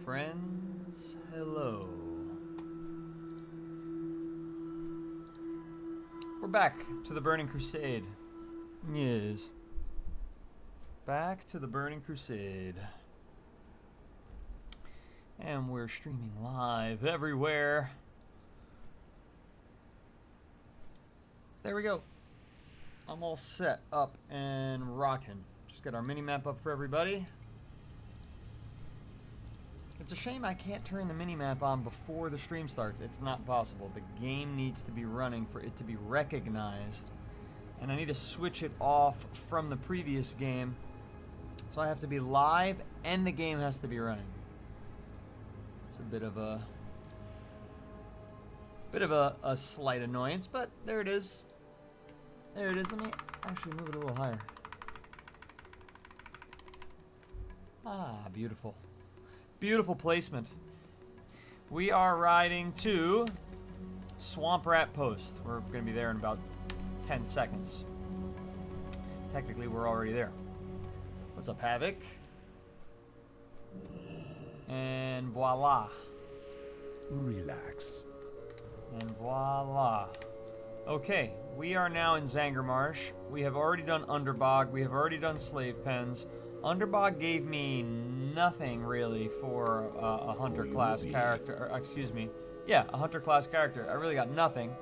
friends. Hello. We're back to the Burning Crusade. Yes. Back to the Burning Crusade. And we're streaming live everywhere. There we go. I'm all set up and rocking. Just got our mini-map up for everybody. It's a shame I can't turn the mini-map on before the stream starts. It's not possible. The game needs to be running for it to be recognized. And I need to switch it off from the previous game. So I have to be live and the game has to be running. It's a bit of a slight annoyance, but there it is. There it is. Let me actually move it a little higher. Ah, beautiful. Beautiful placement. We are riding to Swamp Rat Post. We're going to be there in about 10 seconds. Technically, we're already there. What's up, Havoc? And voila. Relax. And voila. Okay, we are now in Zangarmarsh. We have already done Underbog. We have already done Slave Pens. Underbog gave me nothing really for a hunter class character. Or, excuse me. Yeah, a hunter class character. I really got nothing.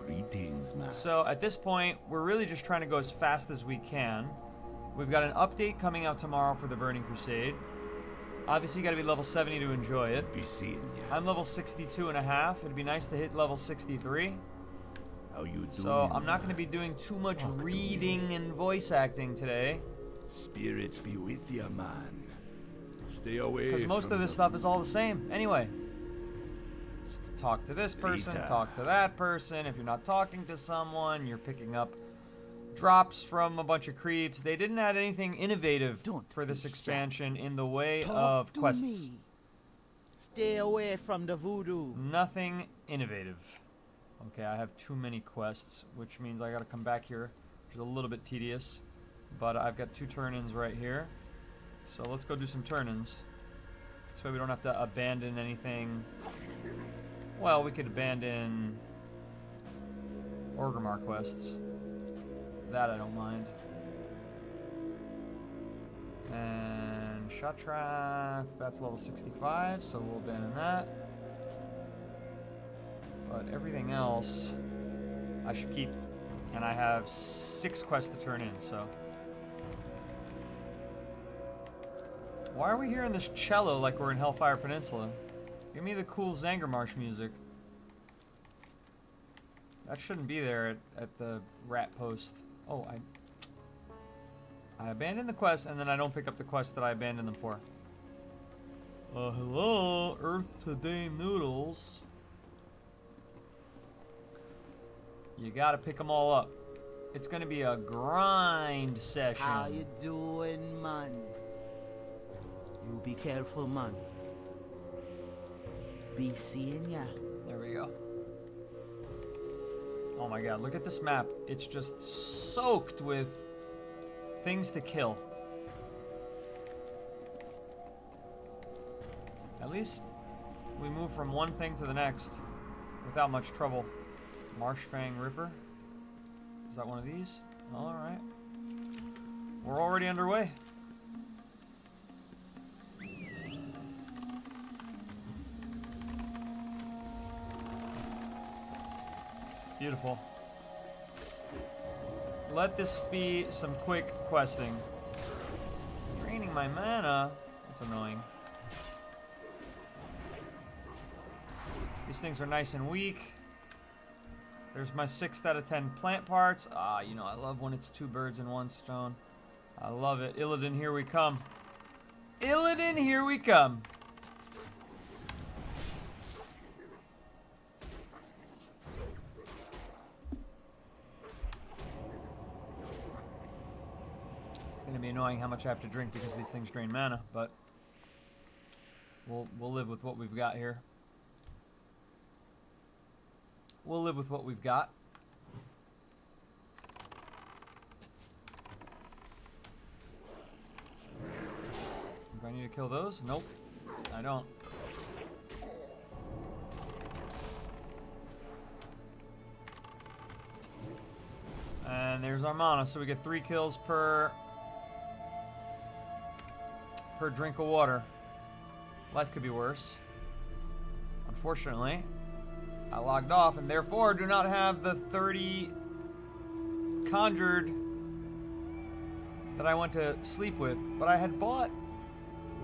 Greetings, man. So at this point, we're really just trying to go as fast as we can. We've got an update coming out tomorrow for the Burning Crusade. Obviously, you got to be level 70 to enjoy it. Be seeing you. I'm level 62 and a half. It'd be nice to hit level 63. How you doing? So I'm not going to be doing too much reading and voice acting today. Spirits be with you, man. Stay away. Because most of this stuff is all the same. Anyway. Talk to this person, talk to that person. If you're not talking to someone, you're picking up drops from a bunch of creeps. They didn't add anything innovative for this expansion in the way of quests. Stay away from the voodoo. Nothing innovative. Okay, I have too many quests, which means I gotta come back here, which is a little bit tedious. But I've got 2 turn-ins right here. So let's go do some turn-ins. This way we don't have to abandon anything. Well, we could abandon Orgrimmar quests. That I don't mind. And Shatrath, that's level 65, so we'll abandon that. But everything else I should keep. And I have 6 quests to turn in, so. Why are we hearing this cello like we're in Hellfire Peninsula? Give me the cool Zangarmarsh music. That shouldn't be there at the rat post. Oh, I abandoned the quest and then I don't pick up the quest that I abandoned them for. Hello, Earth to Dame Noodles. You gotta pick them all up. It's gonna be a grind session. How you doing, man? You be careful, man. Be seeing ya. There we go. Oh my god, look at this map. It's just soaked with things to kill. At least we move from one thing to the next without much trouble. Marshfang Ripper. Is that one of these? Alright. We're already underway. Beautiful. Let this be some quick questing. Draining my mana. That's annoying. These things are nice and weak. There's my 6 out of 10 plant parts. Ah, you know, I love when it's 2 birds in 1 stone. I love it. Illidan, here we come. Illidan, here we come. It's gonna be annoying how much I have to drink because these things drain mana, but we'll live with what we've got here. We'll live with what we've got. Do I need to kill those? Nope. I don't. And there's our mana, so we get 3 kills per drink of water. Life could be worse. Unfortunately, I logged off and therefore do not have the 30 conjured that I went to sleep with, but I had bought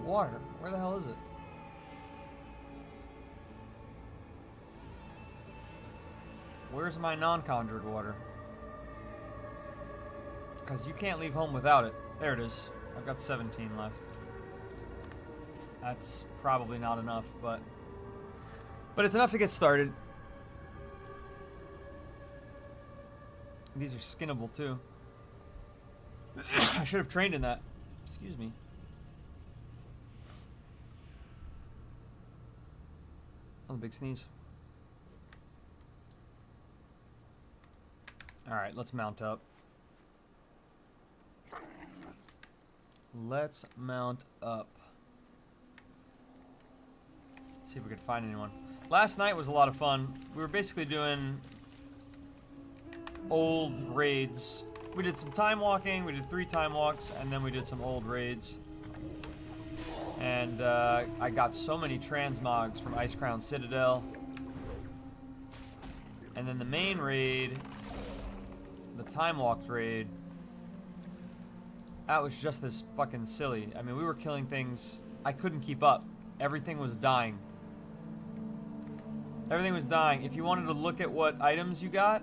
water. Where the hell is it? Where's my non-conjured water? Because you can't leave home without it. There it is. I've got 17 left. That's probably not enough, but it's enough to get started. These are skinnable too. I should have trained in that. Excuse me. That was a big sneeze. Alright, let's mount up. Let's mount up. See if we could find anyone. Last night was a lot of fun. We were basically doing old raids. We did some time walking, we did 3 time walks, and then we did some old raids. And I got so many transmogs from Ice Crown Citadel. And then the main raid, the time walked raid, that was just as fucking silly. I mean, we were killing things. I couldn't keep up. Everything was dying. Everything was dying. If you wanted to look at what items you got,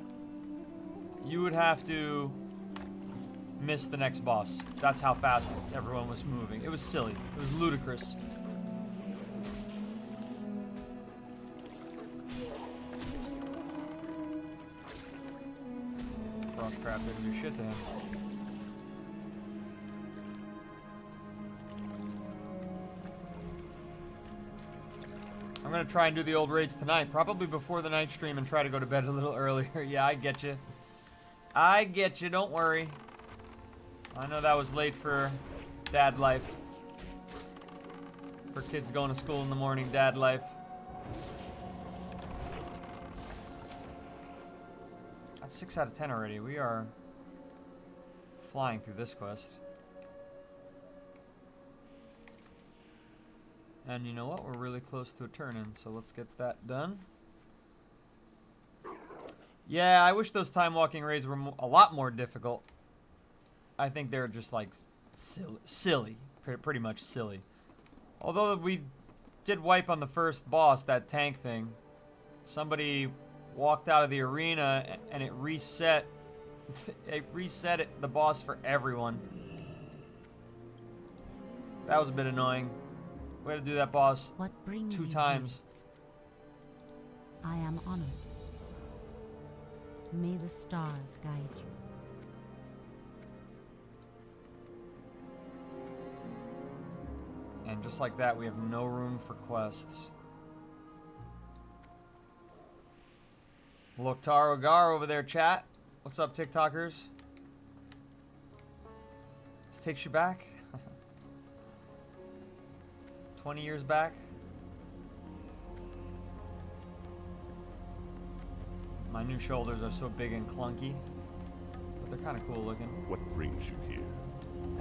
you would have to miss the next boss. That's how fast everyone was moving. It was silly. It was ludicrous. Warcraft didn't do shit to him. I'm gonna try and do the old raids tonight, probably before the night stream, and try to go to bed a little earlier. Yeah, I get you. I get you, don't worry. I know that was late for dad life. For kids going to school in the morning, dad life. That's 6 out of 10 already. We are flying through this quest. And you know what? We're really close to a turn-in, so let's get that done. Yeah, I wish those time-walking raids were a lot more difficult. I think they're just, like, silly. Pretty much silly. Although we did wipe on the first boss, that tank thing. Somebody walked out of the arena, and it reset. It reset the boss for everyone. That was a bit annoying. We had to do that boss What brings 2 you times. here? I am honored. May the stars guide you. And just like that, we have no room for quests. Look, Taro Gar over there, chat. What's up, TikTokers? This takes you back. 20 years back. My new shoulders are so big and clunky, but they're kind of cool looking. What brings you here?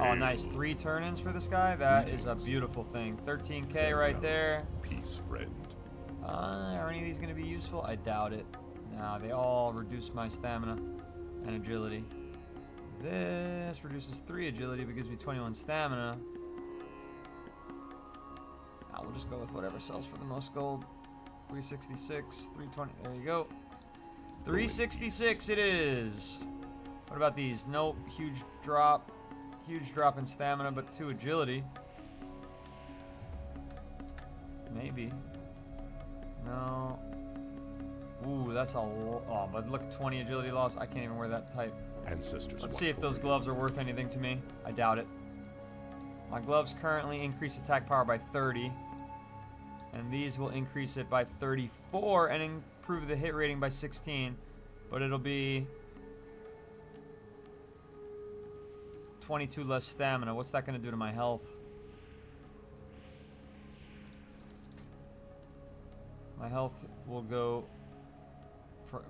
Oh, nice. 3 turn-ins for this guy. That is a beautiful thing. 13k right there. Peace, friend. Are any of these going to be useful? I doubt it. Nah, they all reduce my stamina and agility. This reduces 3 agility, but gives me 21 stamina. We'll just go with whatever sells for the most gold. 366, 320. There you go. 366 it is. What about these? Nope. Huge drop. Huge drop in stamina, but 2 agility. Maybe. No. Ooh, that's a lot. Oh, but look, 20 agility loss. I can't even wear that type. Ancestors. Let's see if those gloves are worth anything to me. I doubt it. My gloves currently increase attack power by 30. And these will increase it by 34 and improve the hit rating by 16. But it'll be 22 less stamina. What's that going to do to my health? My health will go from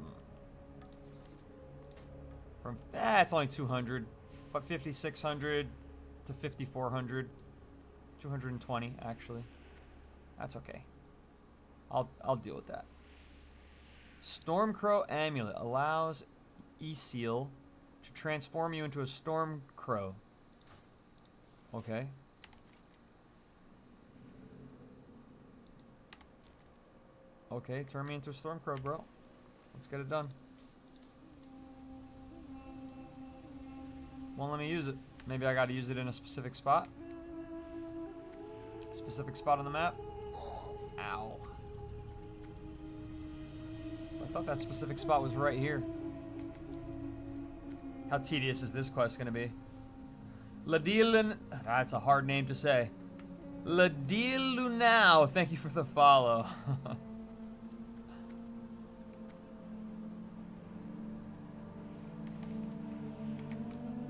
it's only 200, 5,600 to 5,400, 220 actually. That's okay. I'll deal with that. Stormcrow amulet allows E-Seal to transform you into a Stormcrow. Okay. Okay, turn me into a Stormcrow, bro. Let's get it done. Won't let me use it. Maybe I gotta use it in a specific spot. Specific spot on the map. Ow. I thought that specific spot was right here. How tedious is this quest gonna be? Ladilun. That's a hard name to say. Ladilunau. Thank you for the follow.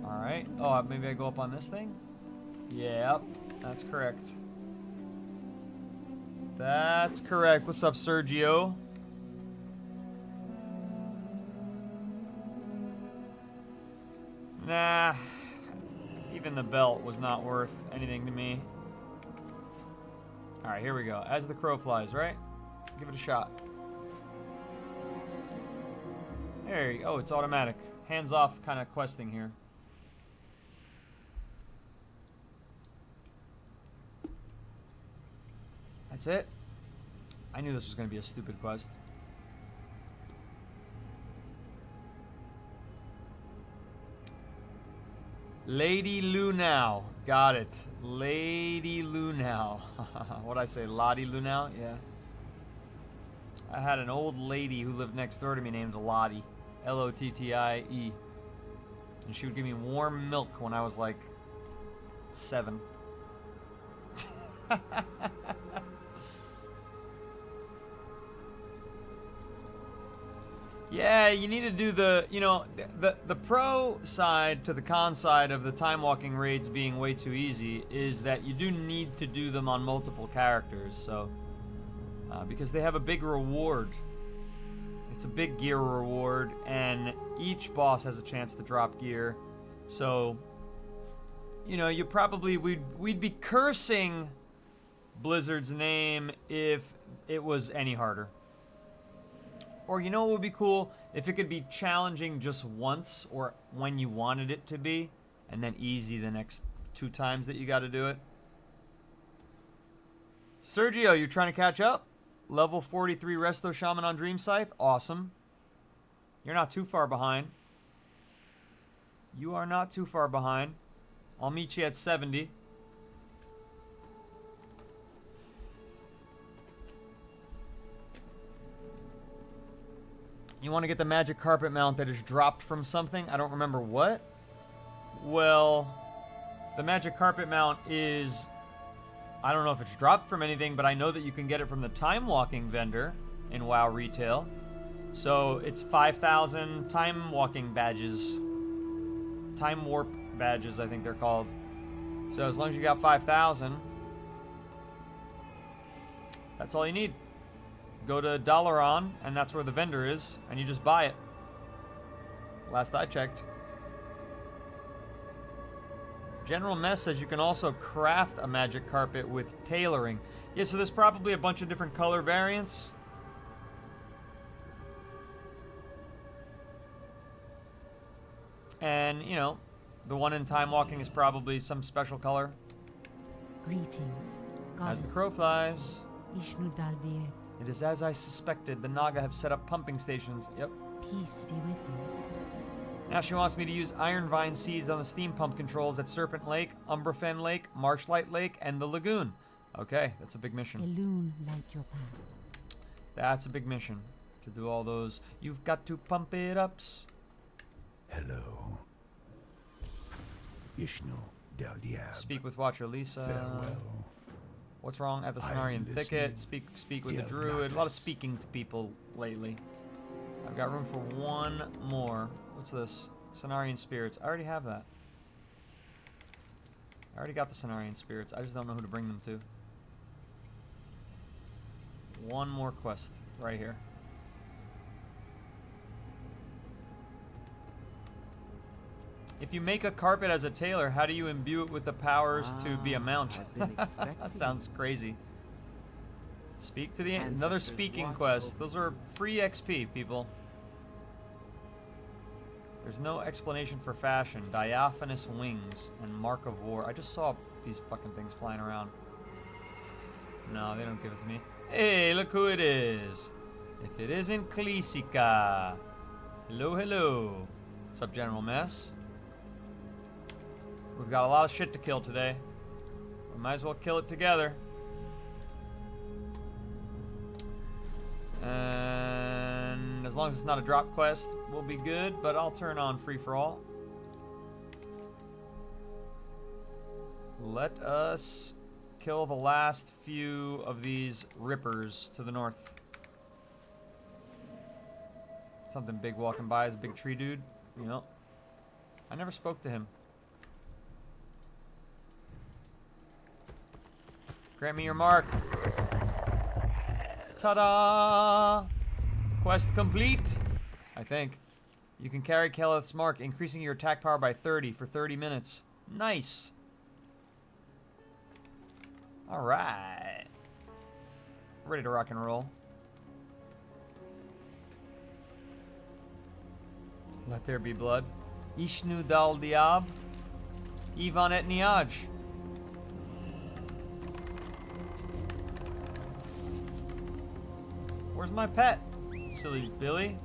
Alright. Oh, maybe I go up on this thing? Yep. That's correct. That's correct. What's up, Sergio? Nah. Even the belt was not worth anything to me. Alright, here we go. As the crow flies, right? Give it a shot. There you go. Oh, it's automatic. Hands off kind of questing here. That's it. I knew this was going to be a stupid quest. Lady Lunau. Got it. Lady Lunau. What'd I say? Lottie Lunau? Yeah. I had an old lady who lived next door to me named Lottie. L-O-T-T-I-E. And she would give me warm milk when I was like 7. Yeah, you need to do the, you know, the pro side to the con side of the time walking raids being way too easy is that you do need to do them on multiple characters, so because they have a big reward. It's a big gear reward, and each boss has a chance to drop gear. So, you know, you probably we'd be cursing Blizzard's name if it was any harder. Or you know what would be cool? If it could be challenging just once or when you wanted it to be, and then easy the next 2 times that you got to do it. Sergio, you're trying to catch up? Level 43 Resto Shaman on Dream Scythe? Awesome. You're not too far behind. You are not too far behind. I'll meet you at 70. You want to get the magic carpet mount that is dropped from something? I don't remember what. Well, the magic carpet mount is... I don't know if it's dropped from anything, but I know that you can get it from the time walking vendor in WoW Retail. So it's 5,000 time walking badges. Time warp badges, I think they're called. So as long as you got 5,000, that's all you need. Go to Dalaran, and that's where the vendor is, and you just buy it. Last I checked. General Mess says you can also craft a magic carpet with tailoring. Yeah, so there's probably a bunch of different color variants. And, you know, the one in Time Walking is probably some special color. Greetings, As the crow flies. Ishnu Daldir. It is as I suspected. The Naga have set up pumping stations. Yep. Peace be with you. Now she wants me to use Iron Vine seeds on the steam pump controls at Serpent Lake, Umbrafen Lake, Marshlight Lake, and the Lagoon. Okay, that's a big mission. Elune light your path. That's a big mission. To do all those, you've got to pump it ups. Hello. Ishnu Daldiab. Speak with Watcher Lisa. Farewell. What's wrong at the I Cenarian am Thicket? listening. Speak with the Dear Druid. A lot of Blackness. speaking to people lately. I've got room for one more. What's this? Cenarian Spirits. I already have that. I already got the Cenarian Spirits. I just don't know who to bring them to. One more quest right here. If you make a carpet as a tailor, how do you imbue it with the powers to be a mount? I've been expecting. That sounds crazy. Speak to the another Ancestors speaking watched quest. over- Those are free XP, people. There's no explanation for fashion. Diaphanous wings and mark of war. I just saw these fucking things flying around. No, they don't give it to me. Hey, look who it is. If it isn't Klisica. Hello, hello. What's up, General Mess? We've got a lot of shit to kill today. We might as well kill it together. And as long as it's not a drop quest, we'll be good, but I'll turn on free for all. Let us kill the last few of these rippers to the north. Something big walking by is a big tree dude. You know, I never spoke to him. Grant me your mark. Ta-da! Quest complete. I think. You can carry Keleth's mark, increasing your attack power by 30 for 30 minutes. Nice. Alright. Ready to rock and roll. Let there be blood. Ishnu dal diab. Ivan et niaj. Where's my pet? Silly Billy.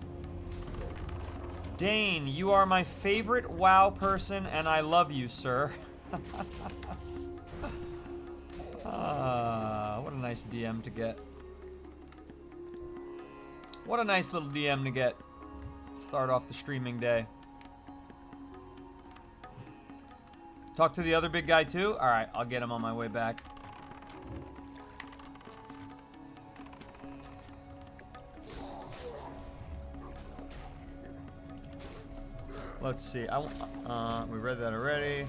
Dane, you are my favorite WoW person, and I love you, sir. What a nice DM to get. What a nice little DM to get. Start off the streaming day. Talk to the other big guy too? Alright, I'll get him on my way back. Let's see. We read that already.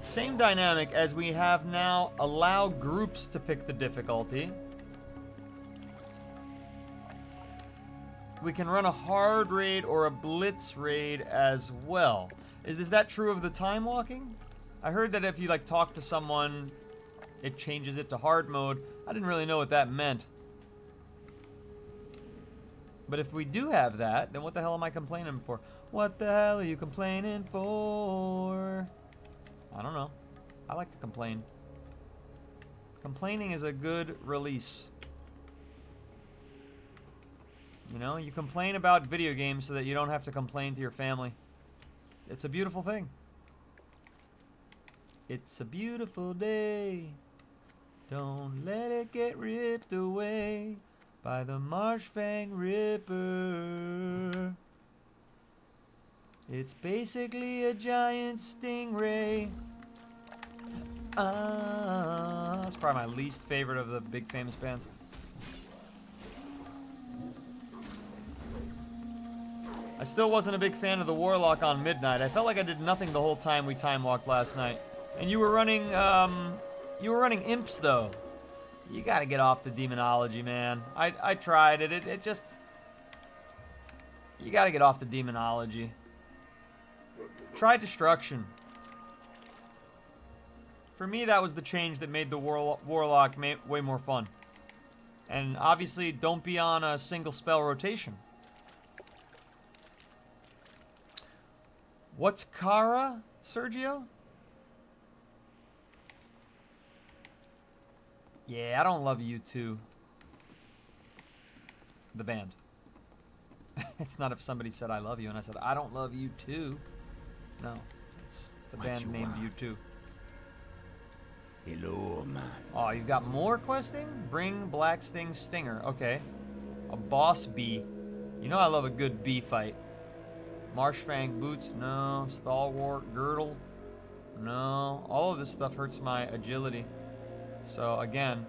Same dynamic as we have now. Allow groups to pick the difficulty. We can run a hard raid or a blitz raid as well. Is that true of the time walking? I heard that if you like talk to someone, it changes it to hard mode. I didn't really know what that meant. But if we do have that, then what the hell am I complaining for? What the hell are you complaining for? I don't know. I like to complain. Complaining is a good release. You know, you complain about video games so that you don't have to complain to your family. It's a beautiful thing. It's a beautiful day. Don't let it get ripped away by the Marshfang Ripper. It's basically a giant stingray. That's probably my least favorite of the big famous bands. I still wasn't a big fan of the Warlock on Midnight. I felt like I did nothing the whole time we time walked last night. And you were running imps though. You gotta get off the demonology, man. I tried it. It just... You gotta get off the demonology. Try destruction. For me, that was the change that made the Warlock way more fun. And obviously, don't be on a single spell rotation. What's Kara, Sergio? Yeah, I don't love you too. The band. It's not if somebody said I love you and I said I don't love you too. No, it's the band named U2. Hello, man. Oh, you've got more questing? Bring Black Sting Stinger. Okay. A boss bee. You know I love a good bee fight. Marshfang boots? No. Stalwart girdle? No. All of this stuff hurts my agility. So, again,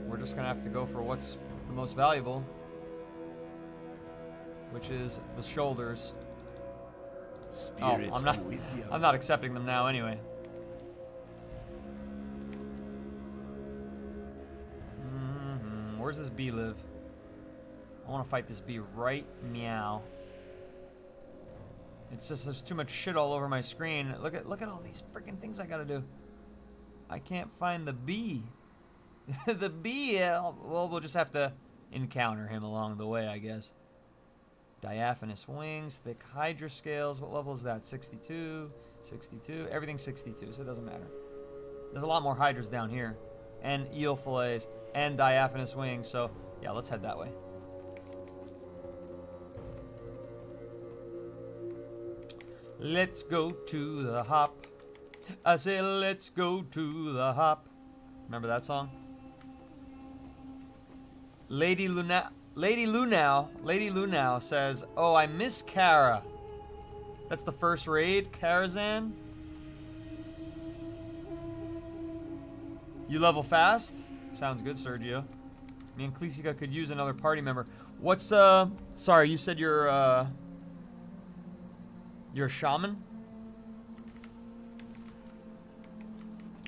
we're just going to have to go for what's the most valuable, which is the shoulders. Spirits I'm not, be with you. I'm not accepting them now anyway. Where's this bee live? I want to fight this bee right meow. It's just there's too much shit all over my screen. Look at all these freaking things I gotta do. I can't find the bee. The bee. Well, we'll just have to encounter him along the way, I guess. Diaphanous wings, thick hydra scales. What level is that? 62, 62. Everything's 62, so it doesn't matter. There's a lot more hydras down here, and eel fillets, and diaphanous wings. So yeah, let's head that way. Let's go to the hop. I say let's go to the hop. Remember that song? Lady Lunau says, "Oh, I miss Kara." That's the first raid, Karazhan. You level fast? Sounds good, Sergio. Me and Klesica could use another party member. What's sorry, you said you're a shaman?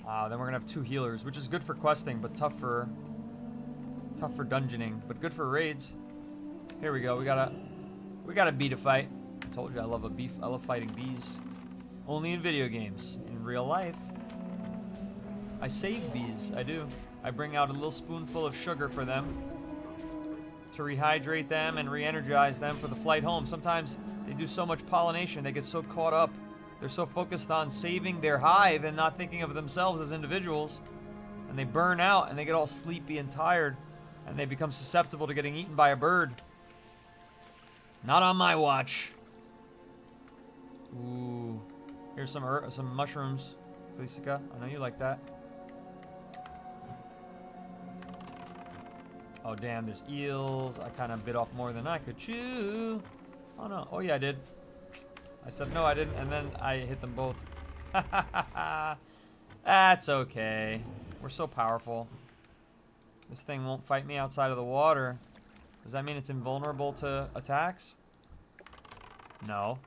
Then we're gonna have 2 healers, which is good for questing, but tough for dungeoning, but good for raids. Here we go. We got a bee to fight. I told you I love I love fighting bees. Only in video games. In real life, I save bees. I do. I bring out a little spoonful of sugar for them to rehydrate them and re-energize them for the flight home. Sometimes they do so much pollination, they get so caught up. They're so focused on saving their hive and not thinking of themselves as individuals. And they burn out and they get all sleepy and tired. And they become susceptible to getting eaten by a bird. Not on my watch. Ooh. Here's some mushrooms. Klesica, I know you like that. Oh, damn, there's eels. I kind of bit off more than I could chew. Oh, no. Oh, yeah, I did. I said no, I didn't, and then I hit them both. That's okay. We're so powerful. This thing won't fight me outside of the water. Does that mean it's invulnerable to attacks? No.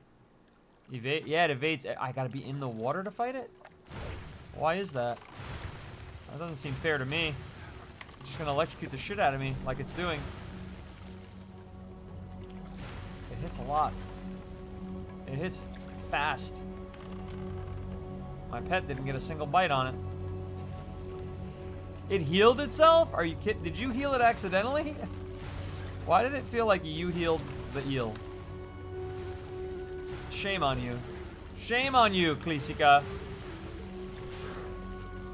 Evade? Yeah, it evades. I gotta be in the water to fight it? Why is that? That doesn't seem fair to me. It's just gonna electrocute the shit out of me like it's doing. It hits a lot. It hits fast. My pet didn't get a single bite on it. It healed itself? Are you kidding? Did you heal it accidentally? Why did it feel like you healed the eel? Shame on you. Shame on you, Klesica.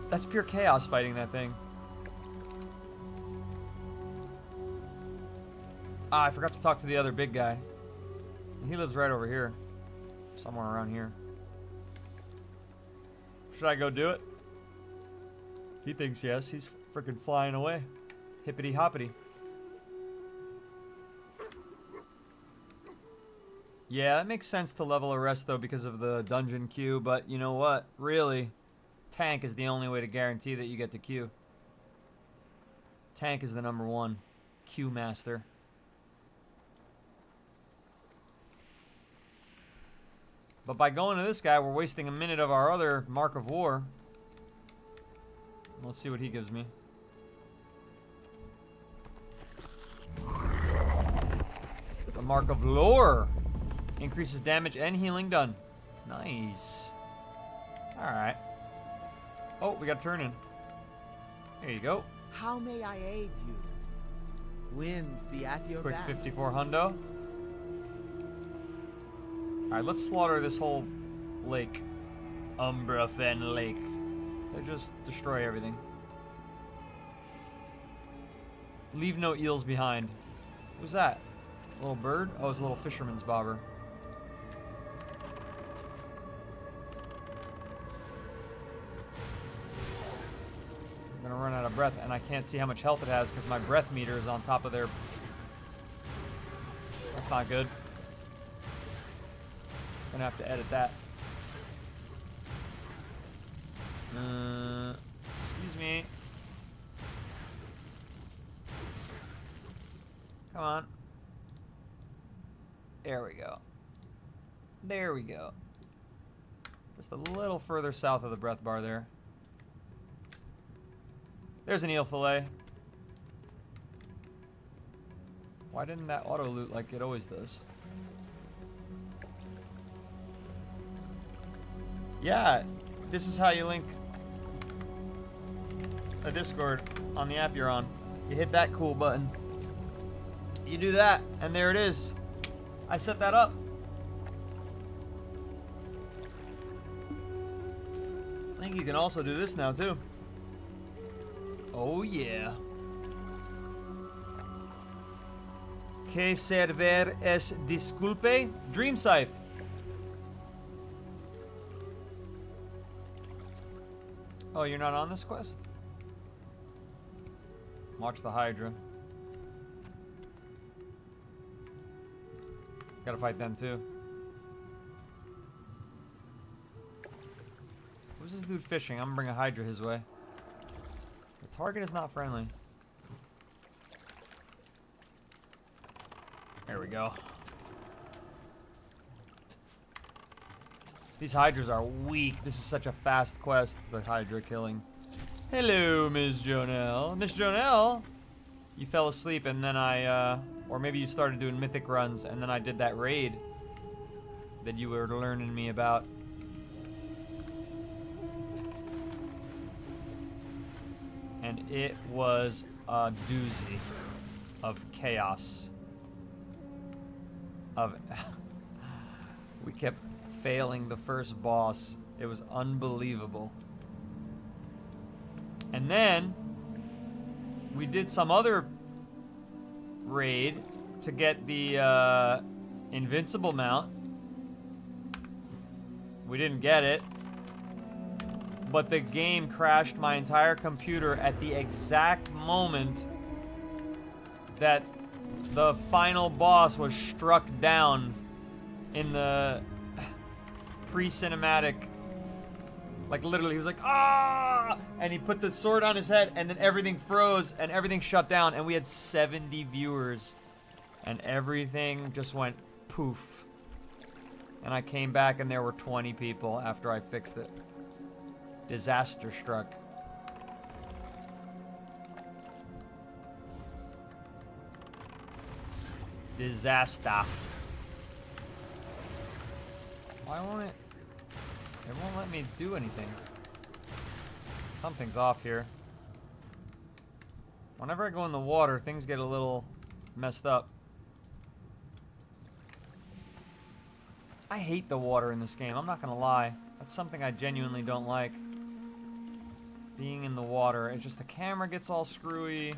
That's pure chaos fighting that thing. I forgot to talk to the other big guy. He lives right over here. Somewhere around here. Should I go do it? He thinks yes. He's freaking flying away. Hippity hoppity. Yeah, that makes sense to level a rest though because of the dungeon queue, but you know what? Really, tank is the only way to guarantee that you get to queue. Tank is the #1 queue master. But by going to this guy, we're wasting a minute of our other Mark of War. Let's see what he gives me. The Mark of Lore. Increases damage and healing done. Nice. Alright. Oh, we got a turn in. There you go. How may I aid you? Winds be at your Quick back. 54 hundo. Alright, let's slaughter this whole lake. Umbra Fen Lake. They just destroy everything. Leave no eels behind. Who's that? A little bird? Oh, it's a little fisherman's bobber. I'm gonna run out of breath, and I can't see how much health it has because my breath meter is on top of their... That's not good. Gonna have to edit that. Excuse me. Come on. There we go. There we go. Just a little further south of the breath bar there. There's an eel fillet. Why didn't that auto loot like it always does? Yeah, this is how you link a Discord on the app you're on. You hit that cool button. You do that, and there it is. I set that up. I think you can also do this now, too. Oh, yeah. Que server es disculpe? Dream Scythe. Oh, you're not on this quest? Watch the Hydra. Gotta fight them too. Who's this dude fishing? I'm gonna bring a Hydra his way. The target is not friendly. There we go. These Hydras are weak. This is such a fast quest, the Hydra killing. Hello, Ms. Jonelle. Miss Jonelle, you fell asleep and then or maybe you started doing mythic runs and then I did that raid that you were learning me about. And it was a doozy of chaos. We kept failing the first boss. It was unbelievable. And then we did some other raid to get the invincible mount. We didn't get it. But the game crashed my entire computer at the exact moment that the final boss was struck down in the pre-cinematic. Like literally he was like, ah! And he put the sword on his head and then everything froze and everything shut down and we had 70 viewers and everything just went poof. And I came back and there were 20 people after I fixed it. Disaster struck. Disaster. Why won't it? It won't let me do anything. Something's off here. Whenever I go in the water, things get a little messed up. I hate the water in this game, I'm not gonna lie. That's something I genuinely don't like. Being in the water. It's just the camera gets all screwy.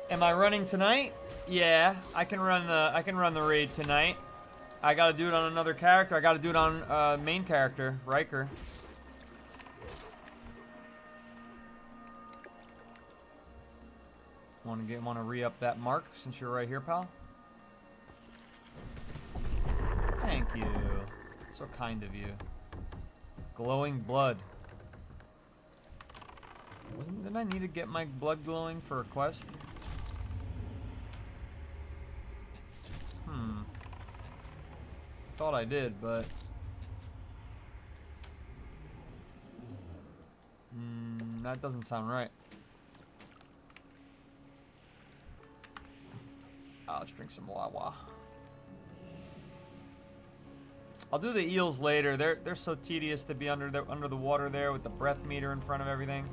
Am I running tonight? Yeah, I can run the raid tonight. I gotta do it on another character. I gotta do it on main character, Riker. Want to re-up that mark since you're right here, pal? Thank you. So kind of you. Glowing blood. Didn't I need to get my blood glowing for a quest? Thought I did, but that doesn't sound right. Let's drink some Wawa. I'll do the eels later. They're so tedious to be under the water there with the breath meter in front of everything.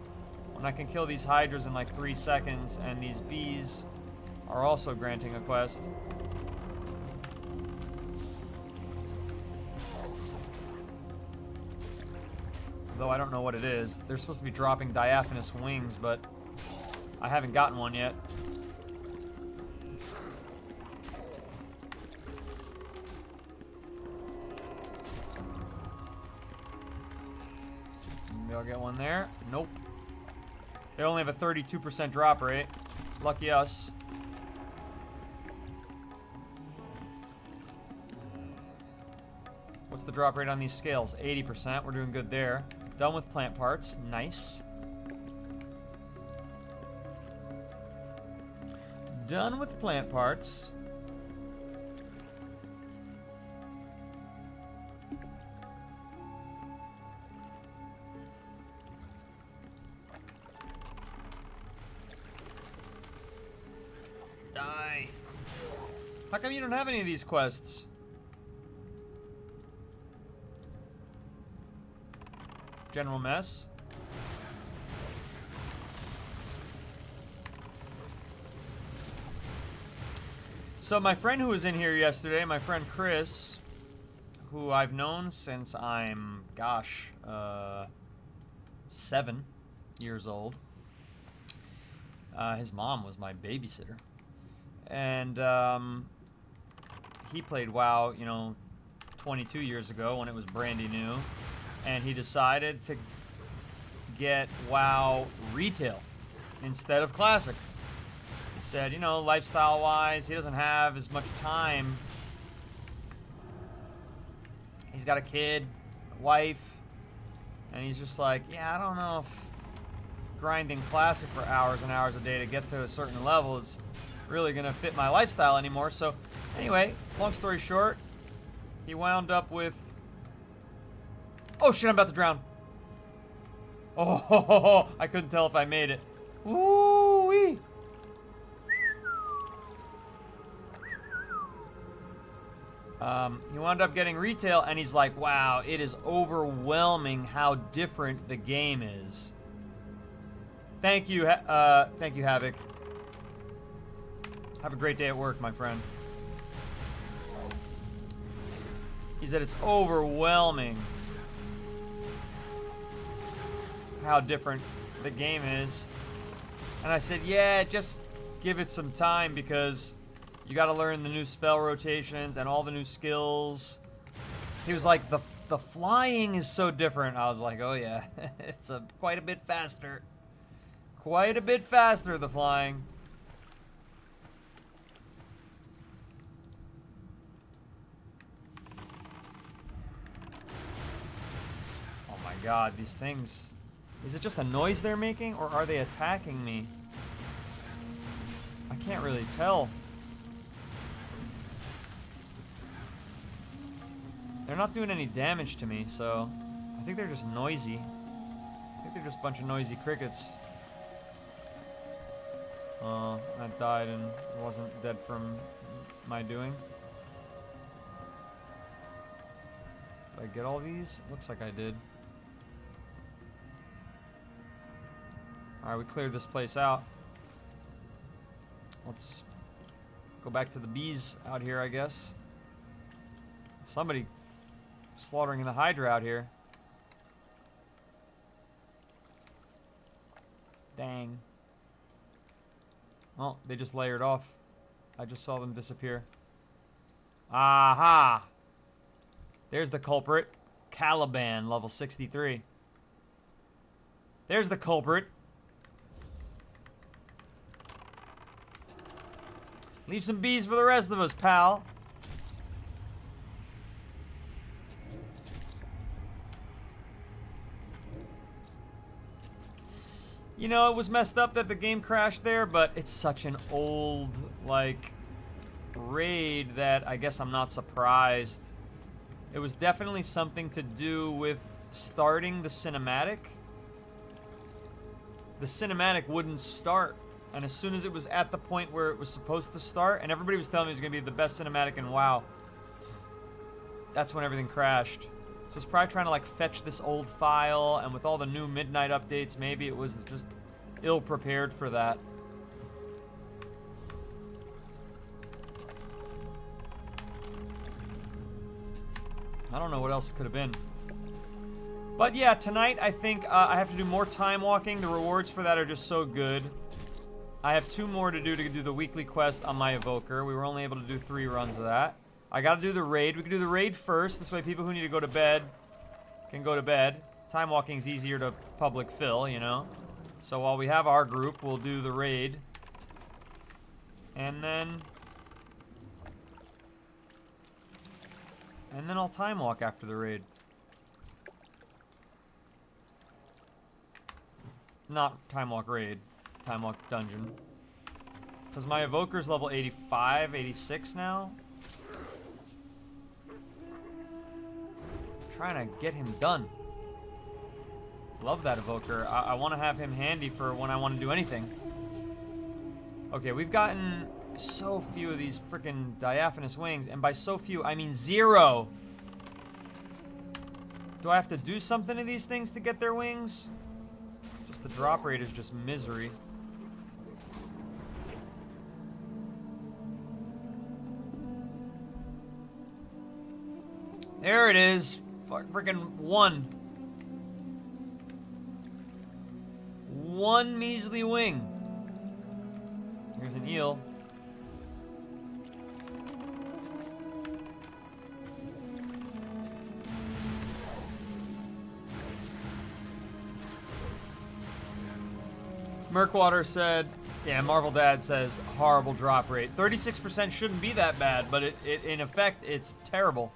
When I can kill these hydras in like 3 seconds, and these bees are also granting a quest. Though I don't know what it is. They're supposed to be dropping diaphanous wings, but I haven't gotten one yet. Maybe I'll get one there. Nope. They only have a 32% drop rate. Lucky us. What's the drop rate on these scales? 80%. We're doing good there. Done with plant parts. Nice. Done with plant parts. How come you don't have any of these quests? General Mess. So my friend who was in here yesterday, my friend Chris, who I've known since I'm, gosh, 7 years old. His mom was my babysitter. And he played WoW, you know, 22 years ago when it was brandy new. And he decided to get WoW retail instead of classic. He said, you know, lifestyle-wise, he doesn't have as much time. He's got a kid, a wife, and he's just like, yeah, I don't know if grinding classic for hours and hours a day to get to a certain level is really gonna fit my lifestyle anymore. So anyway, long story short, he wound up with, oh shit, I'm about to drown. Oh, I couldn't tell if I made it. Ooh-wee. He wound up getting retail, and he's like, wow, it is overwhelming how different the game is. Thank you, Havoc. Have a great day at work, my friend. He said it's overwhelming how different the game is. And I said, yeah, just give it some time because you got to learn the new spell rotations and all the new skills. He was like, the flying is so different. I was like, oh yeah, it's quite a bit faster. Quite a bit faster, the flying. Oh my god, these things. Is it just a noise they're making, or are they attacking me? I can't really tell. They're not doing any damage to me, so I think they're just noisy. I think they're just a bunch of noisy crickets. I died and wasn't dead from my doing. Did I get all these? Looks like I did. Alright, we cleared this place out. Let's go back to the bees out here, I guess. Somebody slaughtering the Hydra out here. Dang. Well, they just layered off. I just saw them disappear. Aha! There's the culprit. Caliban, level 63. There's the culprit. Leave some bees for the rest of us, pal. You know, it was messed up that the game crashed there, but it's such an old, like, raid that I guess I'm not surprised. It was definitely something to do with starting the cinematic. The cinematic wouldn't start. And as soon as it was at the point where it was supposed to start, and everybody was telling me it was going to be the best cinematic in WoW, that's when everything crashed. So it's probably trying to like fetch this old file, and with all the new midnight updates, maybe it was just ill prepared for that. I don't know what else it could have been. But yeah, tonight I think I have to do more time walking. The rewards for that are just so good. I have 2 more to do the weekly quest on my Evoker. We were only able to do 3 runs of that. I gotta do the raid. We can do the raid first. This way people who need to go to bed can go to bed. Time walking is easier to public fill, you know. So while we have our group, we'll do the raid. And then I'll time walk after the raid. Not time walk raid. Time walk dungeon. Because my Evoker's level 85, 86 now. Trying to get him done. Love that Evoker. I want to have him handy for when I want to do anything. Okay, we've gotten so few of these freaking diaphanous wings, and by so few, I mean 0. Do I have to do something to these things to get their wings? Just the drop rate is just misery. There it is. Freaking 1. 1 measly wing. Here's an eel. Merkwater said, yeah, Marvel Dad says horrible drop rate. 36% shouldn't be that bad, but it in effect, it's terrible.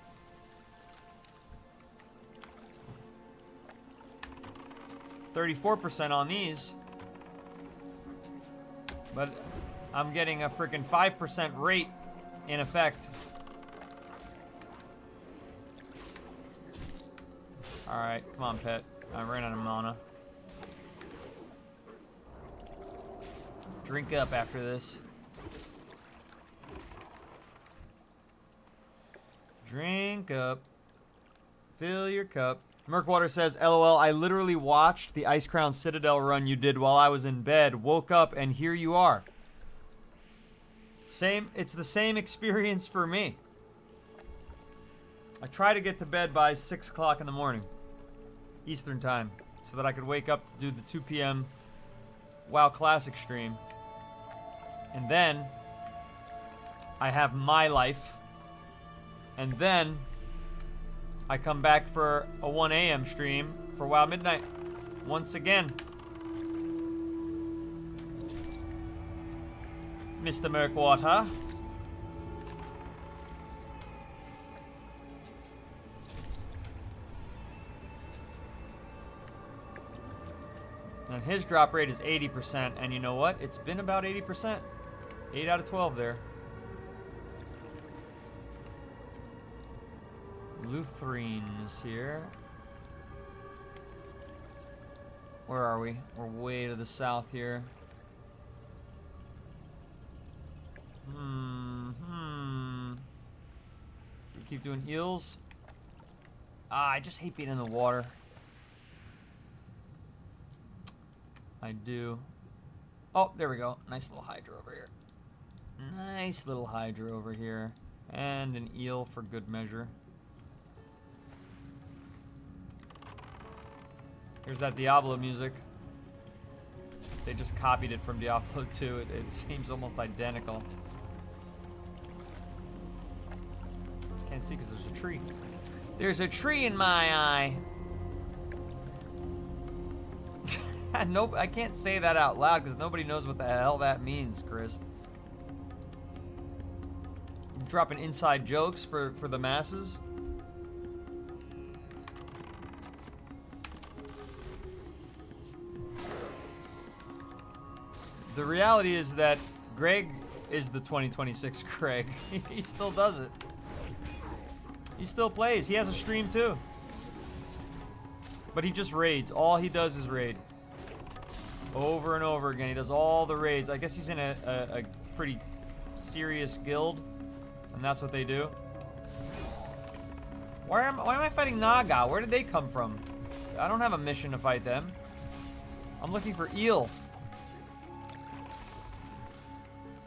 %34% on these. But I'm getting a freaking 5% rate in effect. Alright, come on, pet. I ran out of mana. Drink up after this. Drink up. Fill your cup. Merkwater says, LOL, I literally watched the Ice Crown Citadel run you did while I was in bed, woke up, and here you are. It's the same experience for me. I try to get to bed by 6 o'clock in the morning, Eastern time, so that I could wake up to do the 2 p.m. WoW Classic stream. And then I have my life. And then I come back for a 1 a.m. stream for WoW Midnight. Once again. Mr. Merkwater. And his drop rate is 80%. And you know what? It's been about 80%. 8 out of 12 there. Lutherines here. Where are we? We're way to the south here. Should we keep doing eels? I just hate being in the water. I do. Oh, there we go. Nice little hydra over here. Nice little hydra over here. And an eel for good measure. Here's that Diablo music. They just copied it from Diablo 2. It seems almost identical. Can't see because there's a tree. There's a tree in my eye. Nope, I can't say that out loud because nobody knows what the hell that means, Chris. I'm dropping inside jokes for the masses. The reality is that Greg is the 2026 Greg. He still does it. He still plays. He has a stream too. But he just raids. All he does is raid. Over and over again. He does all the raids. I guess he's in a pretty serious guild. And that's what they do. Why am I fighting Naga? Where did they come from? I don't have a mission to fight them. I'm looking for eel.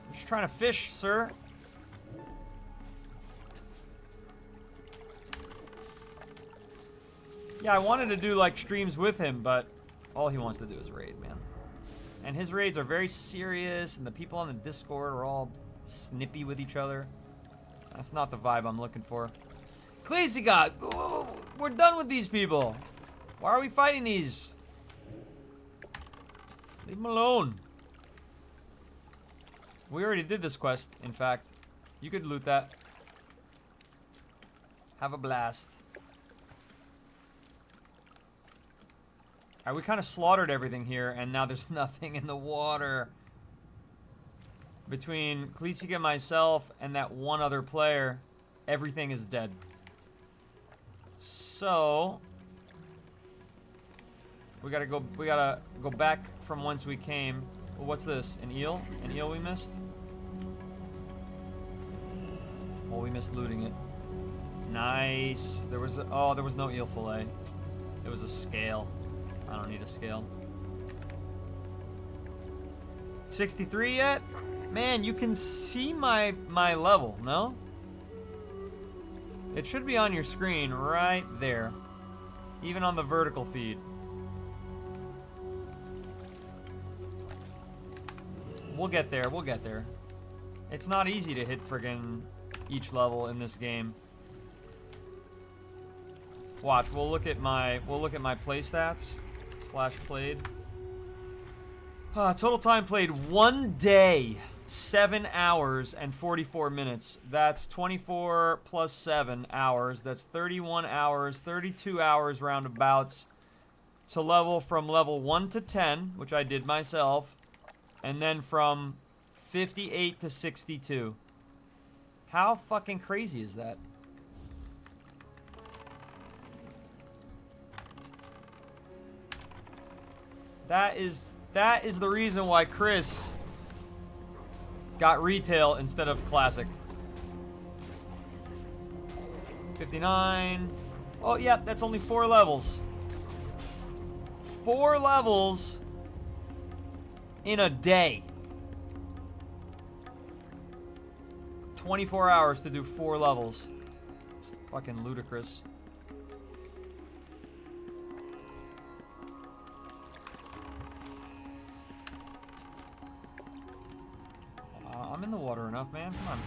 I'm just trying to fish, sir. Yeah, I wanted to do like streams with him, but all he wants to do is raid, man. And his raids are very serious, and the people on the Discord are all snippy with each other. That's not the vibe I'm looking for. Klesiga, we're done with these people. Why are we fighting these? Leave them alone. We already did this quest, in fact. You could loot that. Have a blast. Alright, we kind of slaughtered everything here, and now there's nothing in the water. Between Klesiga, myself, and that one other player, everything is dead. So we gotta go back from whence we came. Well, what's this? An eel? An eel we missed? Well, we missed looting it. Nice. There was there was no eel fillet. It was a scale. I don't need a scale. 63 yet? Man, you can see my level, no? It should be on your screen right there. Even on the vertical feed. We'll get there, we'll get there. It's not easy to hit friggin' each level in this game. Watch, we'll look at my play stats / played. Total time played 1 day, 7 hours and 44 minutes. That's 24 plus 7 hours. That's 31 hours, 32 hours roundabouts to level from level 1 to 10, which I did myself, and then from 58 to 62. How fucking crazy is that? That is the reason why Chris got retail instead of classic. 59. Oh, yeah, that's only 4 levels. 4 levels in a day. 24 hours to do 4 levels. It's fucking ludicrous. I'm in the water enough, man. Come on.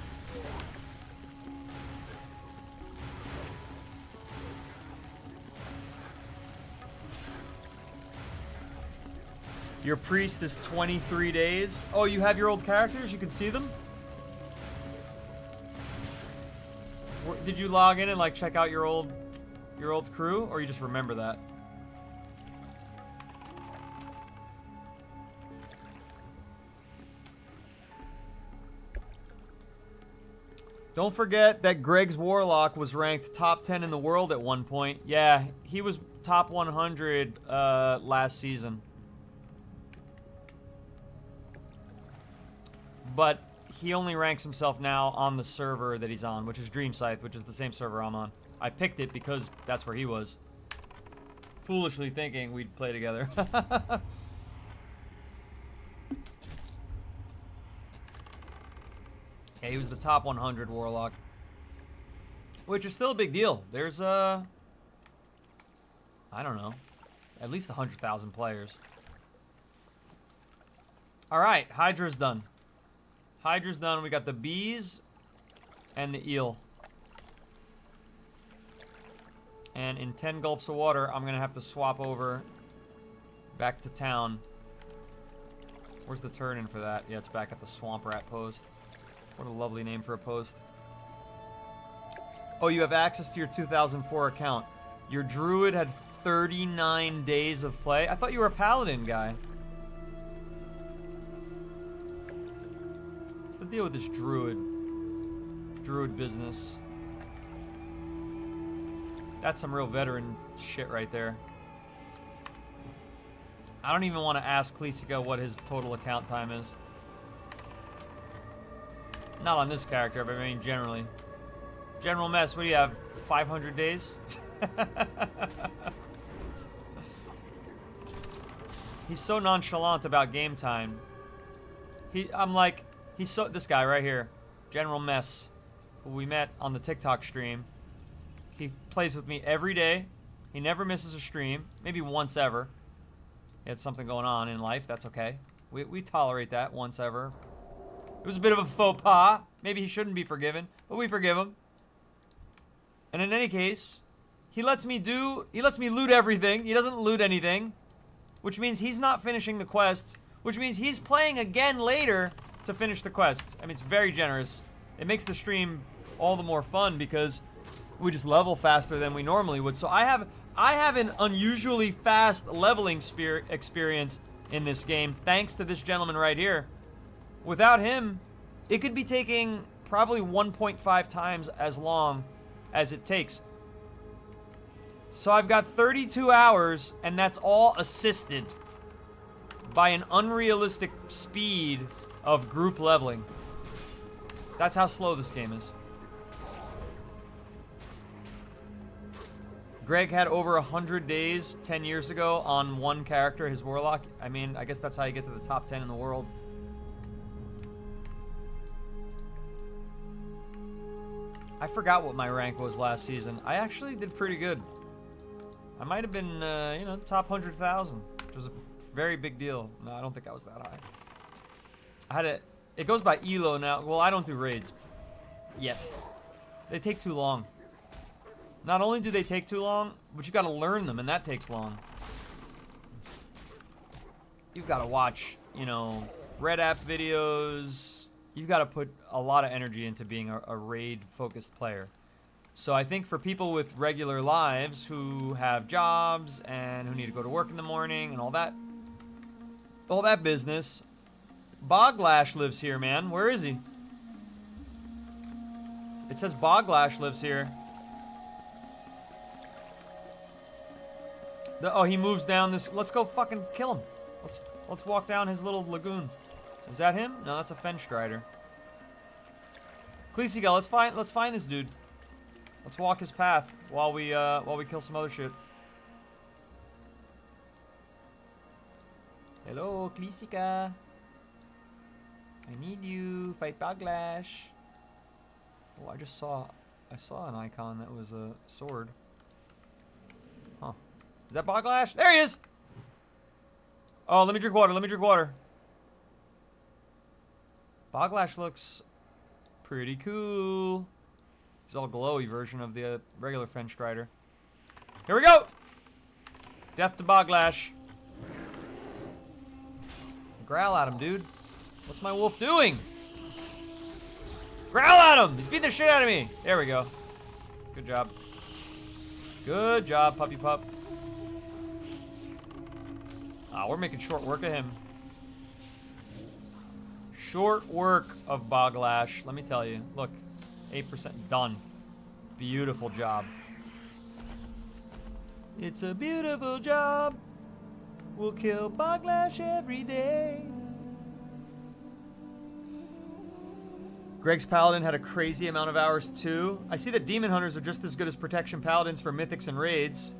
Your priest is 23 days. Oh, you have your old characters? You can see them? Did you log in and like check out your old crew, or you just remember that? Don't forget that Greg's Warlock was ranked top 10 in the world at one point. Yeah, he was top 100 last season. But he only ranks himself now on the server that he's on, which is Dream Scythe, which is the same server I'm on. I picked it because that's where he was. Foolishly thinking we'd play together. Yeah, he was the top 100 Warlock. Which is still a big deal. There's, I don't know, at least 100,000 players. Alright, Hydra's done. Hydra's done. We got the bees and the eel. And in 10 gulps of water, I'm going to have to swap over back to town. Where's the turn-in for that? Yeah, it's back at the Swamp Rat post. What a lovely name for a post. Oh, you have access to your 2004 account. Your druid had 39 days of play. I thought you were a paladin guy. What's the deal with this druid business? That's some real veteran shit right there. I don't even want to ask Klesica what his total account time is. Not on this character, but I mean generally. General Mess, what do you have? 500 days? He's so nonchalant about game time. This guy right here, General Mess, who we met on the TikTok stream. He plays with me every day. He never misses a stream, maybe once ever. He had something going on in life, that's okay. We tolerate that once ever. It was a bit of a faux pas. Maybe he shouldn't be forgiven, but we forgive him. And in any case, he lets me loot everything. He doesn't loot anything, which means he's not finishing the quests, which means he's playing again later to finish the quests. I mean, it's very generous. It makes the stream all the more fun because we just level faster than we normally would. So I have an unusually fast leveling experience in this game, thanks to this gentleman right here. Without him, it could be taking probably 1.5 times as long as it takes. So I've got 32 hours, and that's all assisted by an unrealistic speed of group leveling. That's how slow this game is. Greg had over 100 days 10 years ago on one character, his Warlock. I mean, I guess that's how you get to the top 10 in the world. I forgot what my rank was last season. I actually did pretty good. I might have been, you know, top 100,000, which was a very big deal. No, I don't think I was that high. I had it. It goes by ELO now. Well, I don't do raids yet. They take too long. Not only do they take too long, but you got to learn them, and that takes long. You've got to watch, you know, Red App videos. You've got to put a lot of energy into being a raid-focused player. So I think for people with regular lives who have jobs and who need to go to work in the morning and all that business, Boglash lives here, man. Where is he? It says Boglash lives here. Oh, he moves down this. Let's go fucking kill him. Let's walk down his little lagoon. Is that him? No, that's a Fenstrider. Cleesigal, let's find this dude. Let's walk his path while we kill some other shit. Hello, Cleesica. I need you. Fight Boglash. Oh, I saw an icon that was a sword. Huh. Is that Boglash? There he is! Oh, let me drink water. Let me drink water. Boglash looks pretty cool. He's all glowy version of the regular Fenstrider. Here we go! Death to Boglash. Growl at him, dude. What's my wolf doing? Growl at him! He's beating the shit out of me! There we go. Good job. Good job, puppy pup. Ah, we're making short work of him. Short work of Boglash, let me tell you. Look, 8% done. Beautiful job. It's a beautiful job. We'll kill Boglash every day. Greg's Paladin had a crazy amount of hours too. I see that Demon Hunters are just as good as Protection Paladins for Mythics and Raids.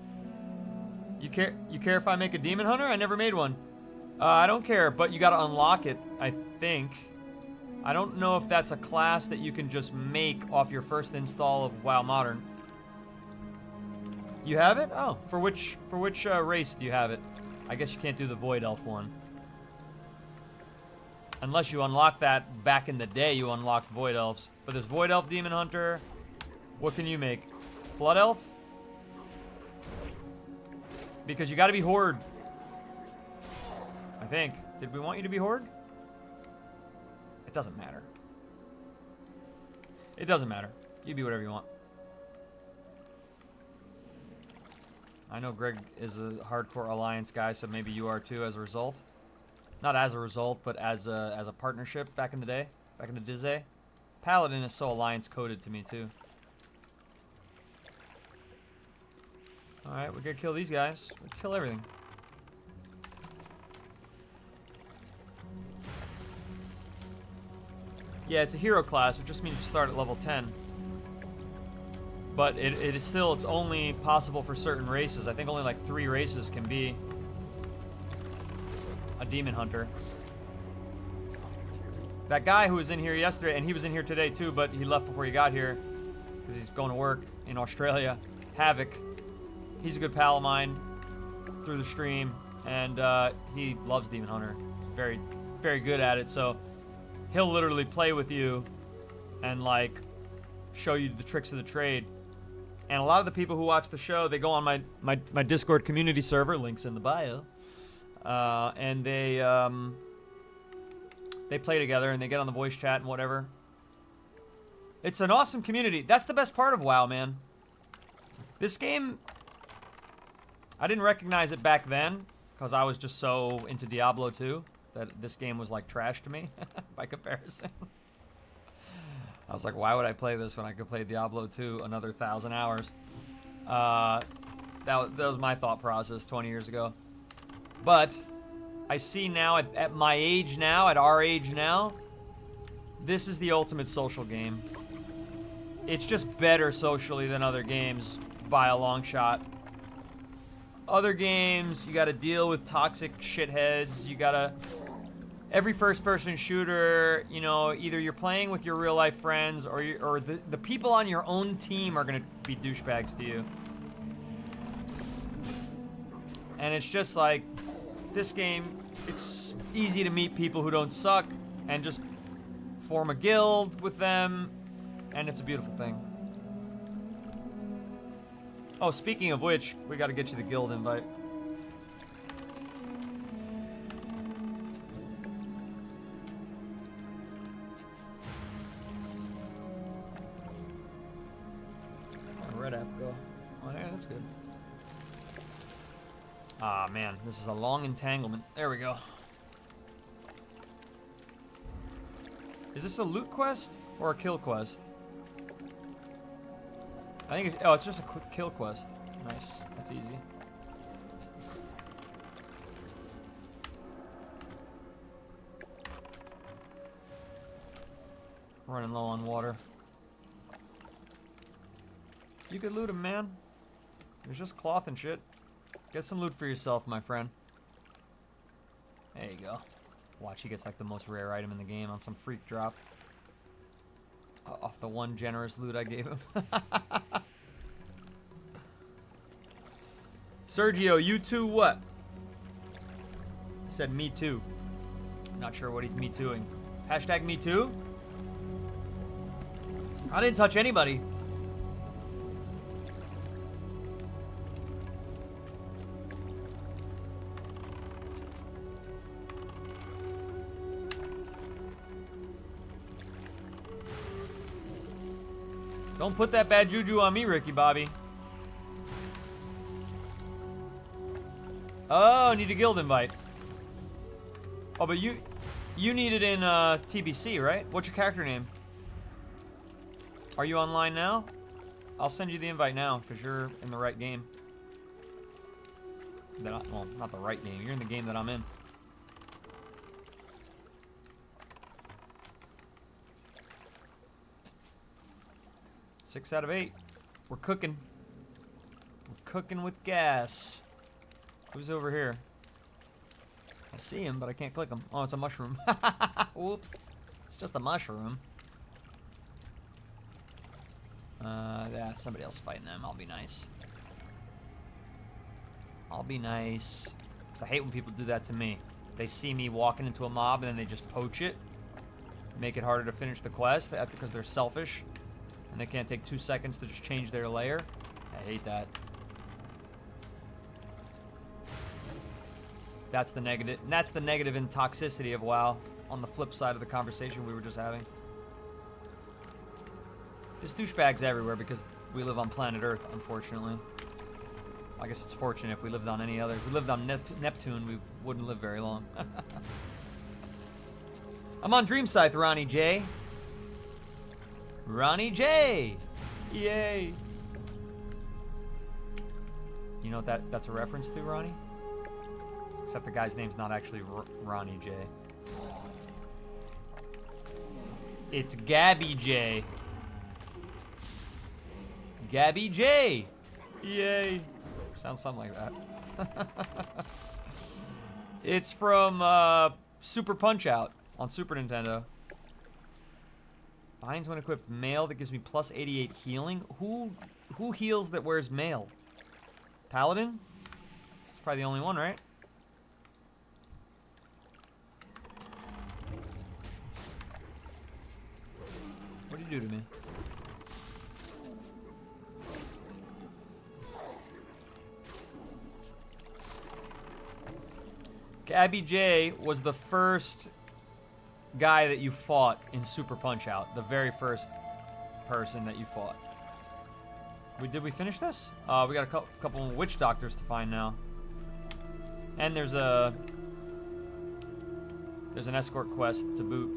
You care if I make a Demon Hunter? I never made one. I don't care, but you gotta unlock it, I think. I don't know if that's a class that you can just make off your first install of WoW Modern. You have it? Oh, for which race do you have it? I guess you can't do the Void Elf one. Unless you unlock that back in the day, you unlocked Void Elves. But there's Void Elf Demon Hunter. What can you make? Blood Elf? Because you gotta be Horde. I think. Did we want you to be Horde? It doesn't matter. It doesn't matter. You be whatever you want. I know Greg is a hardcore Alliance guy, so maybe you are too as a result. Not as a result, but as a partnership back in the day. Back in the Dizzy. Paladin is so Alliance coded to me too. Alright, we're gonna kill these guys. We'll kill everything. Yeah, it's a hero class, which just means you start at level 10. But it is still, it's only possible for certain races. I think only like 3 races can be a Demon Hunter. That guy who was in here yesterday, and he was in here today too, but he left before he got here because he's going to work in Australia. Havoc. He's a good pal of mine through the stream, and he loves Demon Hunter. He's very, very good at it, so he'll literally play with you and like show you the tricks of the trade. And a lot of the people who watch the show, they go on my Discord community server, links in the bio, and they play together and they get on the voice chat and whatever. It's an awesome community. That's the best part of WoW, man. This game, I didn't recognize it back then because I was just so into Diablo 2 that this game was like trash to me by comparison. I was like, why would I play this when I could play Diablo 2 another 1,000 hours? That was my thought process 20 years ago. But I see now, at my age now, at our age now, this is the ultimate social game. It's just better socially than other games by a long shot. other games, you gotta deal with toxic shitheads. You gotta... Every first-person shooter, you know, either you're playing with your real-life friends or the people on your own team are gonna be douchebags to you. And it's just like, this game, it's easy to meet people who don't suck and just form a guild with them, and it's a beautiful thing. Oh, speaking of which, we gotta get you the guild invite. Red app go. Oh, yeah, that's good. Ah, man, this is a long entanglement. There we go. Is this a loot quest or a kill quest? I think it's, oh, it's just a quick kill quest. Nice, that's easy. Running low on water. You could loot him, man. There's just cloth and shit. Get some loot for yourself, my friend. There you go. Watch, he gets like the most rare item in the game on some freak drop. Off the one generous loot I gave him. Sergio, you too what? He said me too. Not sure what he's me tooing. Hashtag me too? I didn't touch anybody. Don't put that bad juju on me, Ricky Bobby. Oh, need a guild invite. Oh, but you need it in TBC, right? What's your character name? Are you online now? I'll send you the invite now, because you're in the right game. Well, not the right game. You're in the game that I'm in. Six out of 8. We're cooking. We're cooking with gas. Who's over here? I see him, but I can't click him. Oh, it's a mushroom. Whoops. It's just a mushroom. Yeah, somebody else fighting them. I'll be nice. I'll be nice. 'Cause I hate when people do that to me. They see me walking into a mob and then they just poach it. Make it harder to finish the quest because they're selfish. And they can't take 2 seconds to just change their layer. I hate that. That's the negative. And that's the negative in toxicity of WoW. On the flip side of the conversation we were just having. There's douchebags everywhere because we live on planet Earth, unfortunately. I guess it's fortunate if we lived on any other. If we lived on Neptune, we wouldn't live very long. I'm on Dream Scythe, Ronnie J. Ronnie J! Yay! You know what that's a reference to, Ronnie? Except the guy's name's not actually Ronnie J. It's Gabby J. Gabby J! Yay! Sounds something like that. It's from Super Punch-Out on Super Nintendo. Binds when equipped mail that gives me plus 88 healing. Who heals that wears mail? Paladin? It's probably the only one, right? What do you do to me? Gabby J was the first guy that you fought in Super Punch-Out. The very first person that you fought. Did we finish this? We got a couple of witch doctors to find now. And there's an escort quest to boot.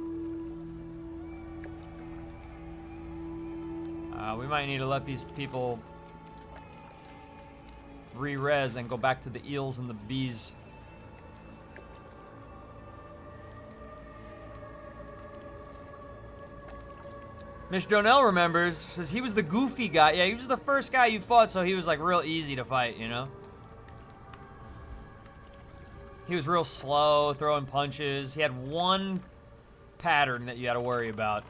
We might need to let these people re-res and go back to the eels and the bees. Miss Jonelle remembers, says he was the goofy guy. Yeah, he was the first guy you fought, so he was like real easy to fight, you know? He was real slow, throwing punches. He had one pattern that you had to worry about.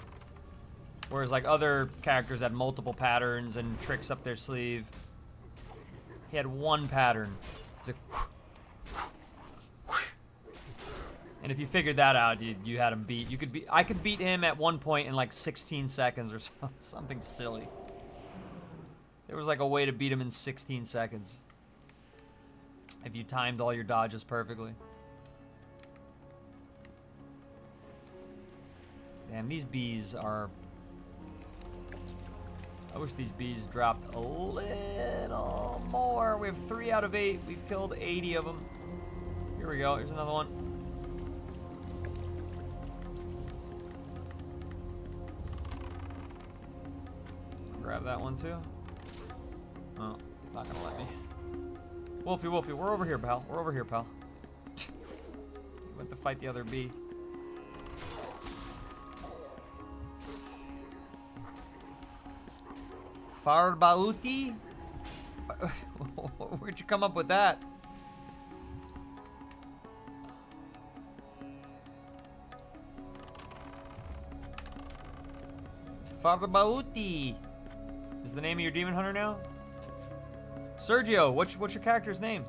Whereas like other characters had multiple patterns and tricks up their sleeve. He had one pattern. It was like, and if you figured that out, you had him beat. I could beat him at one point in like 16 seconds or something silly. There was like a way to beat him in 16 seconds. If you timed all your dodges perfectly. Damn, these bees are... I wish these bees dropped a little more. We have 3 out of 8. We've killed 80 of them. Here we go. Here's another one. Grab that one too. Oh, it's not gonna let me. Wolfie, Wolfie, we're over here, pal. We're over here, pal. Went to fight the other bee. Farbauti? Where'd you come up with that? Farbauti is the name of your demon hunter now? Sergio, what's your character's name?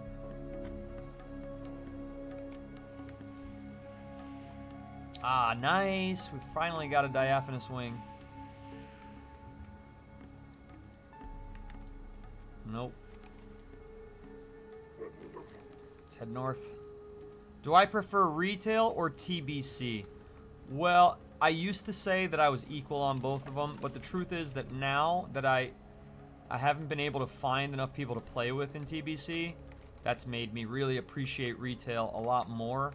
Ah, nice. We finally got a diaphanous wing. Nope. Let's head north. Do I prefer retail or TBC? Well, I used to say that I was equal on both of them, but the truth is that now that I haven't been able to find enough people to play with in TBC, that's made me really appreciate retail a lot more.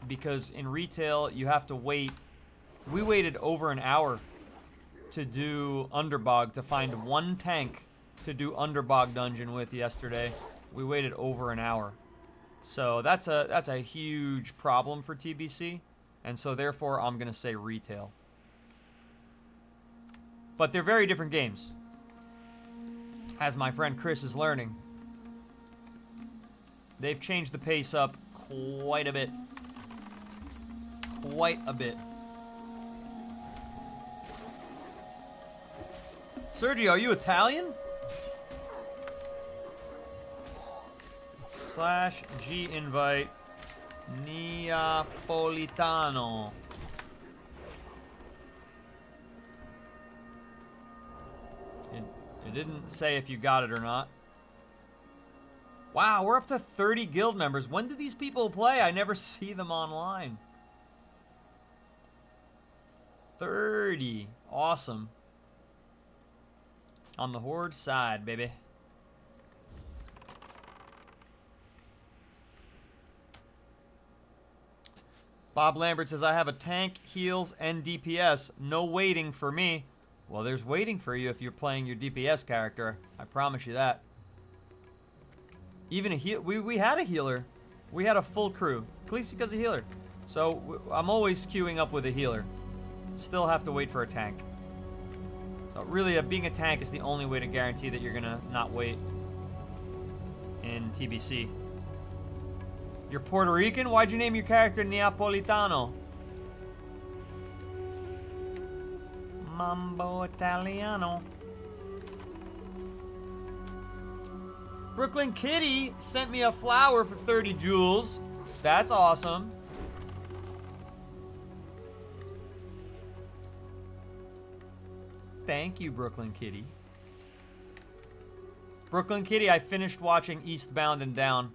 Because in retail, you have to wait. We waited over an hour to do Underbog, to find one tank to do Underbog dungeon with yesterday. We waited over an hour. So that's a huge problem for TBC. And so therefore, I'm going to say retail. But they're very different games, as my friend Chris is learning. They've changed the pace up quite a bit. Quite a bit. Sergio, are you Italian? /G invite Neapolitano. It didn't say if you got it or not. Wow, we're up to 30 guild members. When do these people play? I never see them online. 30. Awesome. On the Horde side, baby. Bob Lambert says, I have a tank, heals, and DPS. No waiting for me. Well, there's waiting for you if you're playing your DPS character. I promise you that. Even a heal. We had a healer. We had a full crew. Khaleesi's a healer. So I'm always queuing up with a healer. Still have to wait for a tank. So really, being a tank is the only way to guarantee that you're going to not wait in TBC. You're Puerto Rican? Why'd you name your character Neapolitano? Mambo Italiano. Brooklyn Kitty sent me a flower for 30 jewels. That's awesome. Thank you, Brooklyn Kitty. Brooklyn Kitty, I finished watching Eastbound and Down.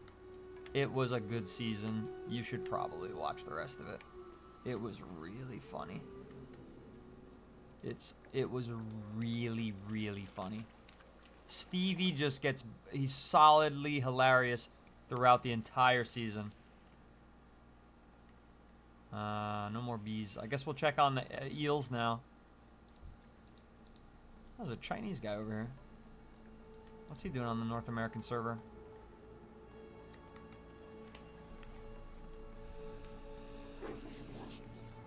It was a good season. You should probably watch the rest of it. It was really funny. It was really, really funny. Stevie just gets... He's solidly hilarious throughout the entire season. No more bees. I guess we'll check on the eels now. Oh, there's a Chinese guy over here. What's he doing on the North American server?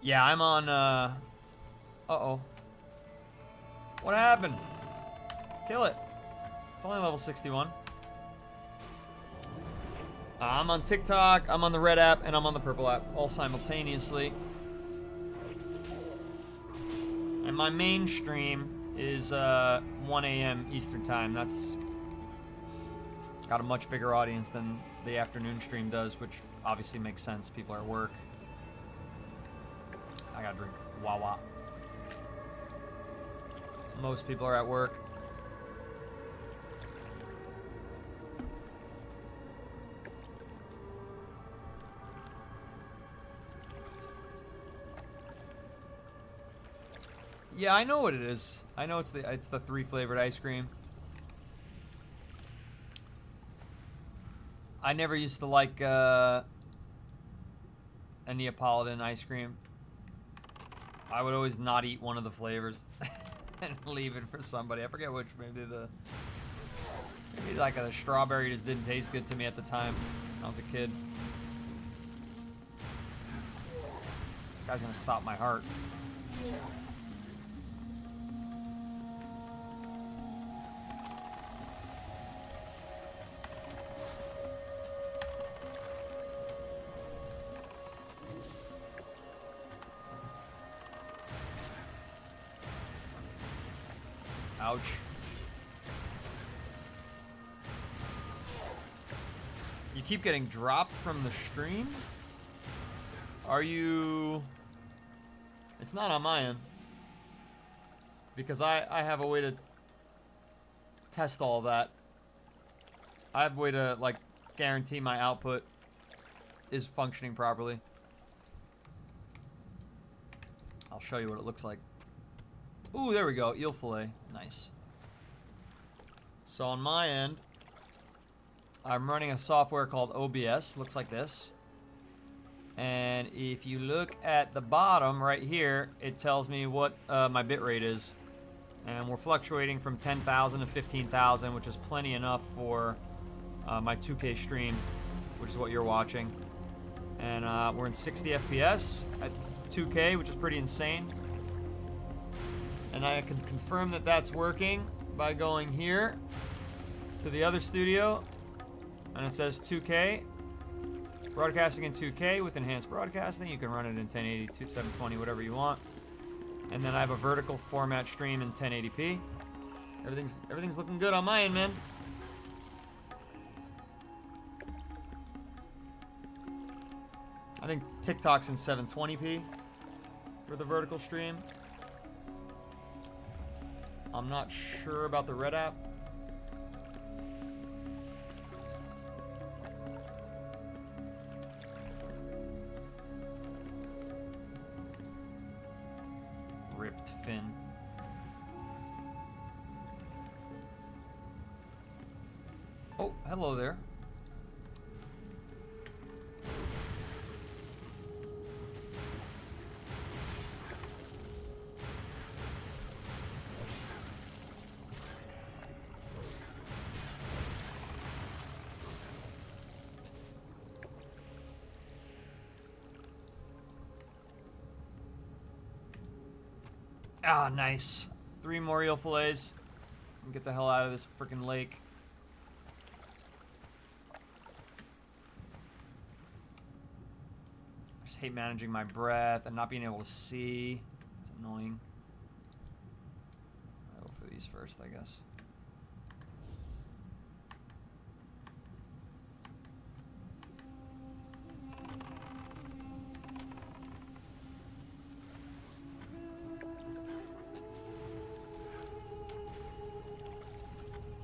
Yeah, I'm on, uh-oh. What happened? Kill it. It's only level 61. I'm on TikTok, I'm on the red app, and I'm on the purple app, all simultaneously. And my main stream is 1 a.m. Eastern time. That's got a much bigger audience than the afternoon stream does, which obviously makes sense. People are at work. I gotta drink Wawa. Most people are at work. Yeah, I know what it is. I know it's the 3 flavored ice cream. I never used to like a Neapolitan ice cream. I would always not eat one of the flavors and leave it for somebody. I forget which. Maybe like the strawberry just didn't taste good to me at the time when I was a kid. This guy's gonna stop my heart. Ouch. You keep getting dropped from the stream? Are you... It's not on my end. Because I have a way to test all of that. I have a way to, like, guarantee my output is functioning properly. I'll show you what it looks like. Ooh, there we go. Eel fillet. Nice. So on my end, I'm running a software called OBS. Looks like this. And if you look at the bottom right here, it tells me what my bitrate is. And we're fluctuating from 10,000 to 15,000, which is plenty enough for my 2K stream, which is what you're watching. And we're in 60 FPS at 2K, which is pretty insane. And I can confirm that that's working by going here to the other studio, and it says 2K, broadcasting in 2K with enhanced broadcasting. You can run it in 1080, 720, whatever you want. And then I have a vertical format stream in 1080p. Everything's looking good on my end, man. I think TikTok's in 720p for the vertical stream. I'm not sure about the red app. Ripped fin. Oh, hello there. Ah, nice. 3 more eel fillets. And get the hell out of this freaking lake. I just hate managing my breath and not being able to see. It's annoying. I'll go for these first, I guess.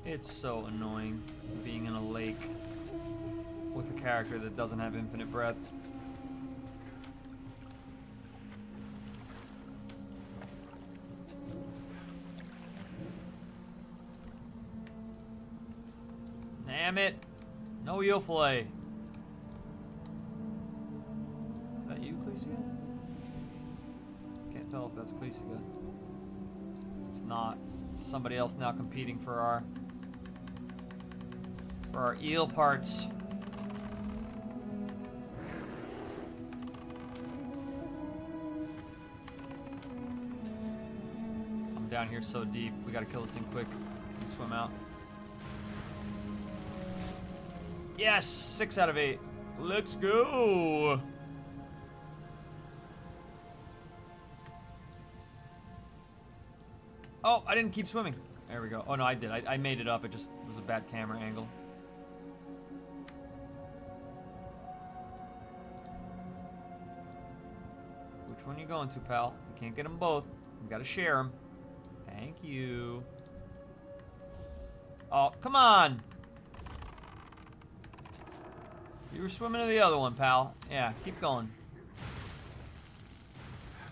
It's so annoying being in a lake with a character that doesn't have infinite breath. Damn it! No eel fillet. Is that you, Clesia? Can't tell if that's Clesia. It's not. Somebody else now competing for our eel parts. I'm down here so deep. We gotta kill this thing quick and swim out. Yes, 6 out of 8. Let's go. Oh, I didn't keep swimming. There we go. Oh, no, I did. I made it up. It just was a bad camera angle. Which one are you going to, pal? You can't get them both. You gotta share them. Thank you. Oh, come on! You were swimming to the other one, pal. Yeah, keep going.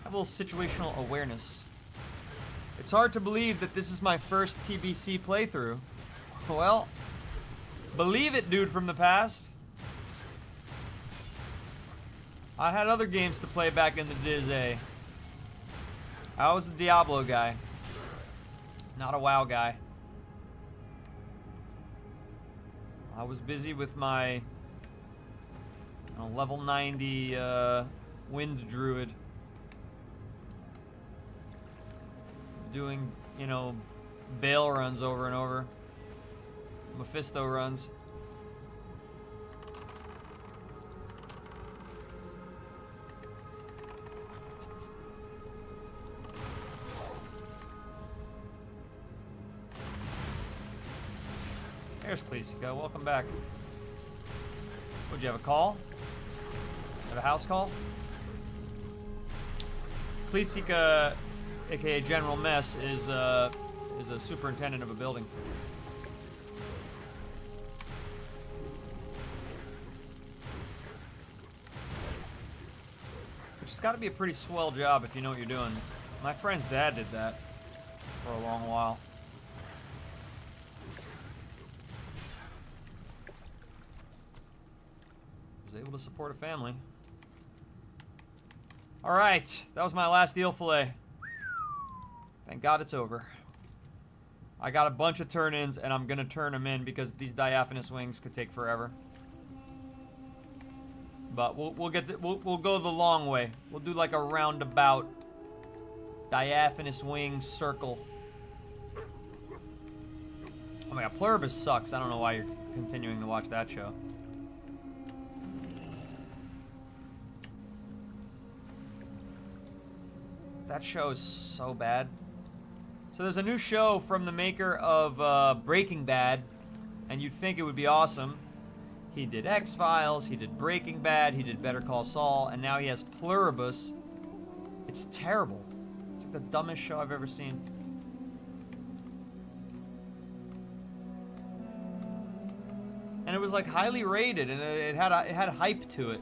Have a little situational awareness. It's hard to believe that this is my first TBC playthrough. Well, believe it, dude from the past. I had other games to play back in the day. I was a Diablo guy, not a WoW guy. I was busy with my level 90 Wind Druid. Doing, Bale runs over and over. Mephisto runs. There's Klesica. Welcome back. Would you have a call? Have a house call? Klesica, aka General Mess, is a superintendent of a building. Which has got to be a pretty swell job if you know what you're doing. My friend's dad did that for a long while. Was able to support a family. Alright, that was my last eel fillet. Thank God it's over. I got a bunch of turn-ins, and I'm gonna turn them in because these diaphanous wings could take forever. But we'll go the long way. We'll do like a roundabout diaphanous wing circle. Oh my God, Pluribus sucks. I don't know why you're continuing to watch that show. That show is so bad. So there's a new show from the maker of Breaking Bad, and you'd think it would be awesome. He did X-Files, he did Breaking Bad, he did Better Call Saul, and now he has Pluribus. It's terrible. It's like the dumbest show I've ever seen. And it was like highly rated, and it had hype to it.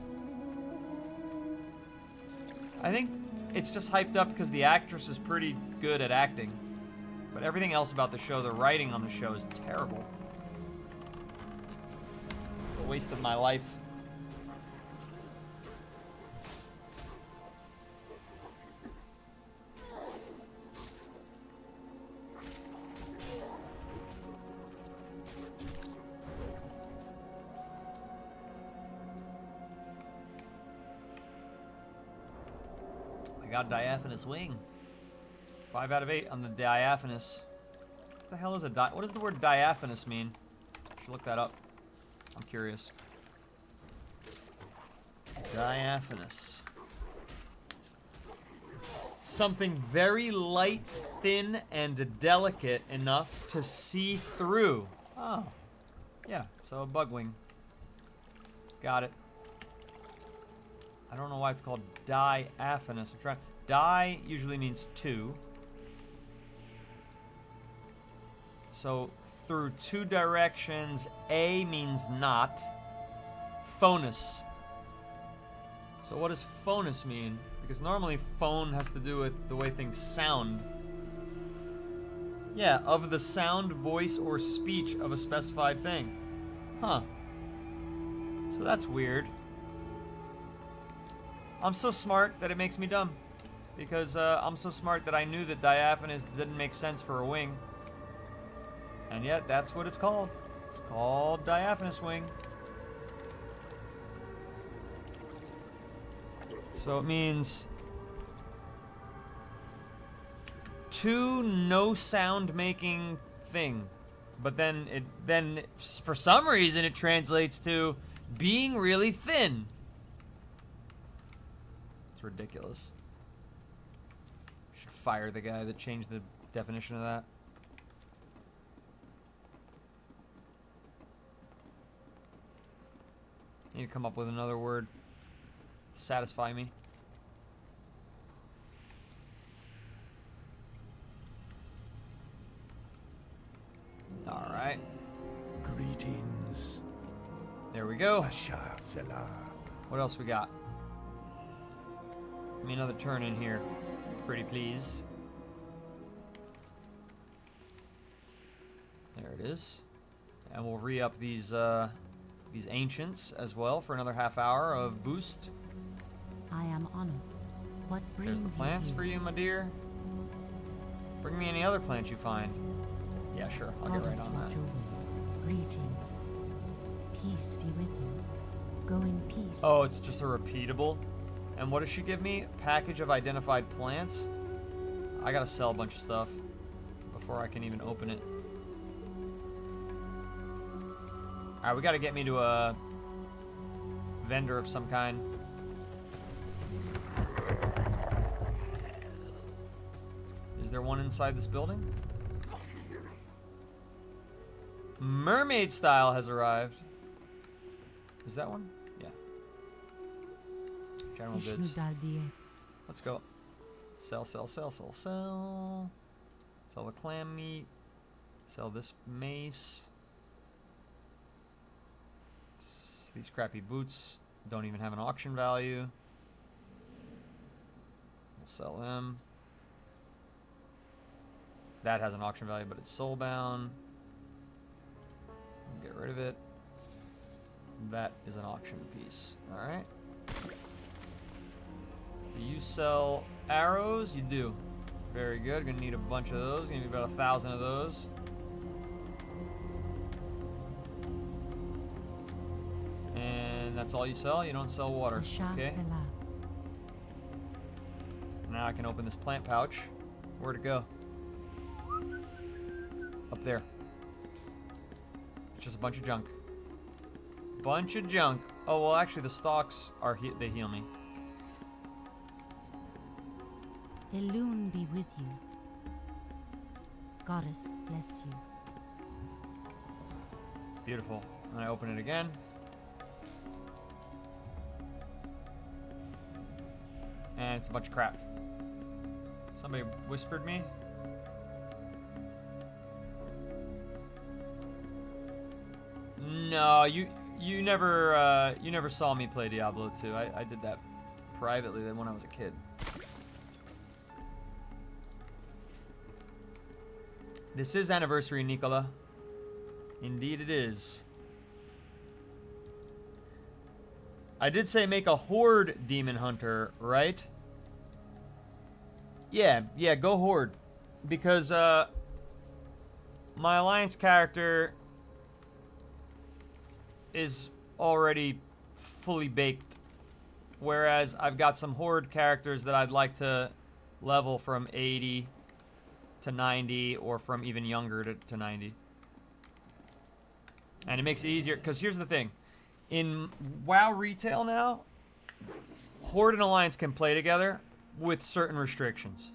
I think it's just hyped up because the actress is pretty good at acting. But everything else about the show, the writing on the show is terrible. A waste of my life. I got diaphanous wing. 5 out of 8 on the diaphanous. What the hell is what does the word diaphanous mean? I should look that up. I'm curious. Diaphanous. Something very light, thin, and delicate enough to see through. Oh. Yeah, so a bug wing. Got it. I don't know why it's called diaphanous. I'm trying. Di usually means 2. So through 2 directions, A means not. Phonous. So what does phonous mean? Because normally phone has to do with the way things sound. Yeah, of the sound, voice, or speech of a specified thing. Huh. So that's weird. I'm so smart that it makes me dumb. Because I'm so smart that I knew that diaphanous didn't make sense for a wing. And yet, that's what it's called. It's called diaphanous wing. So it means 2 no sound making thing. But then for some reason it translates to being really thin. It's ridiculous. Should fire the guy that changed the definition of that. Need to come up with another word to satisfy me. All right. Greetings. There we go. Bashar Salah. What else we got? Give me another turn in here. Pretty please. There it is. And we'll re-up these ancients as well for another half hour of boost. I am honored. What brings There's the plants you for you, my dear. Bring me any other plants you find. Yeah, sure. I'll get right Goddess on watch that. over you. Greetings. Peace be with you. Go in peace. Oh, it's just a repeatable. And what does she give me? Package of identified plants? I gotta sell a bunch of stuff before I can even open it. Alright, we gotta get me to a vendor of some kind. Is there one inside this building? Mermaid style has arrived. Is that one? Yeah. General goods. Let's go. Sell, sell, sell, sell, sell. Sell the clam meat. Sell this mace. These crappy boots don't even have an auction value. We'll sell them. That has an auction value, but it's soulbound. Get rid of it. That is an auction piece. Alright. Do you sell arrows? You do. Very good. Gonna need a bunch of those. Gonna need about 1,000 of those. And that's all you sell? You don't sell water. Okay. Now I can open this plant pouch. Where'd it go? Up there. It's just a bunch of junk. Bunch of junk. Oh, well, actually, the stalks are they heal me. Elune be with you. Goddess bless you. Beautiful. And I open it again. And it's a bunch of crap. Somebody whispered me. No, you never saw me play Diablo 2. I did that privately then when I was a kid. This is anniversary, Nicola. Indeed it is. I did say make a horde demon hunter, right? Yeah, go horde. Because my alliance character is already fully baked, whereas I've got some horde characters that I'd like to level from 80 to 90, or from even younger to 90. And it makes it easier, because here's the thing. In WoW retail now, horde and alliance can play together with certain restrictions.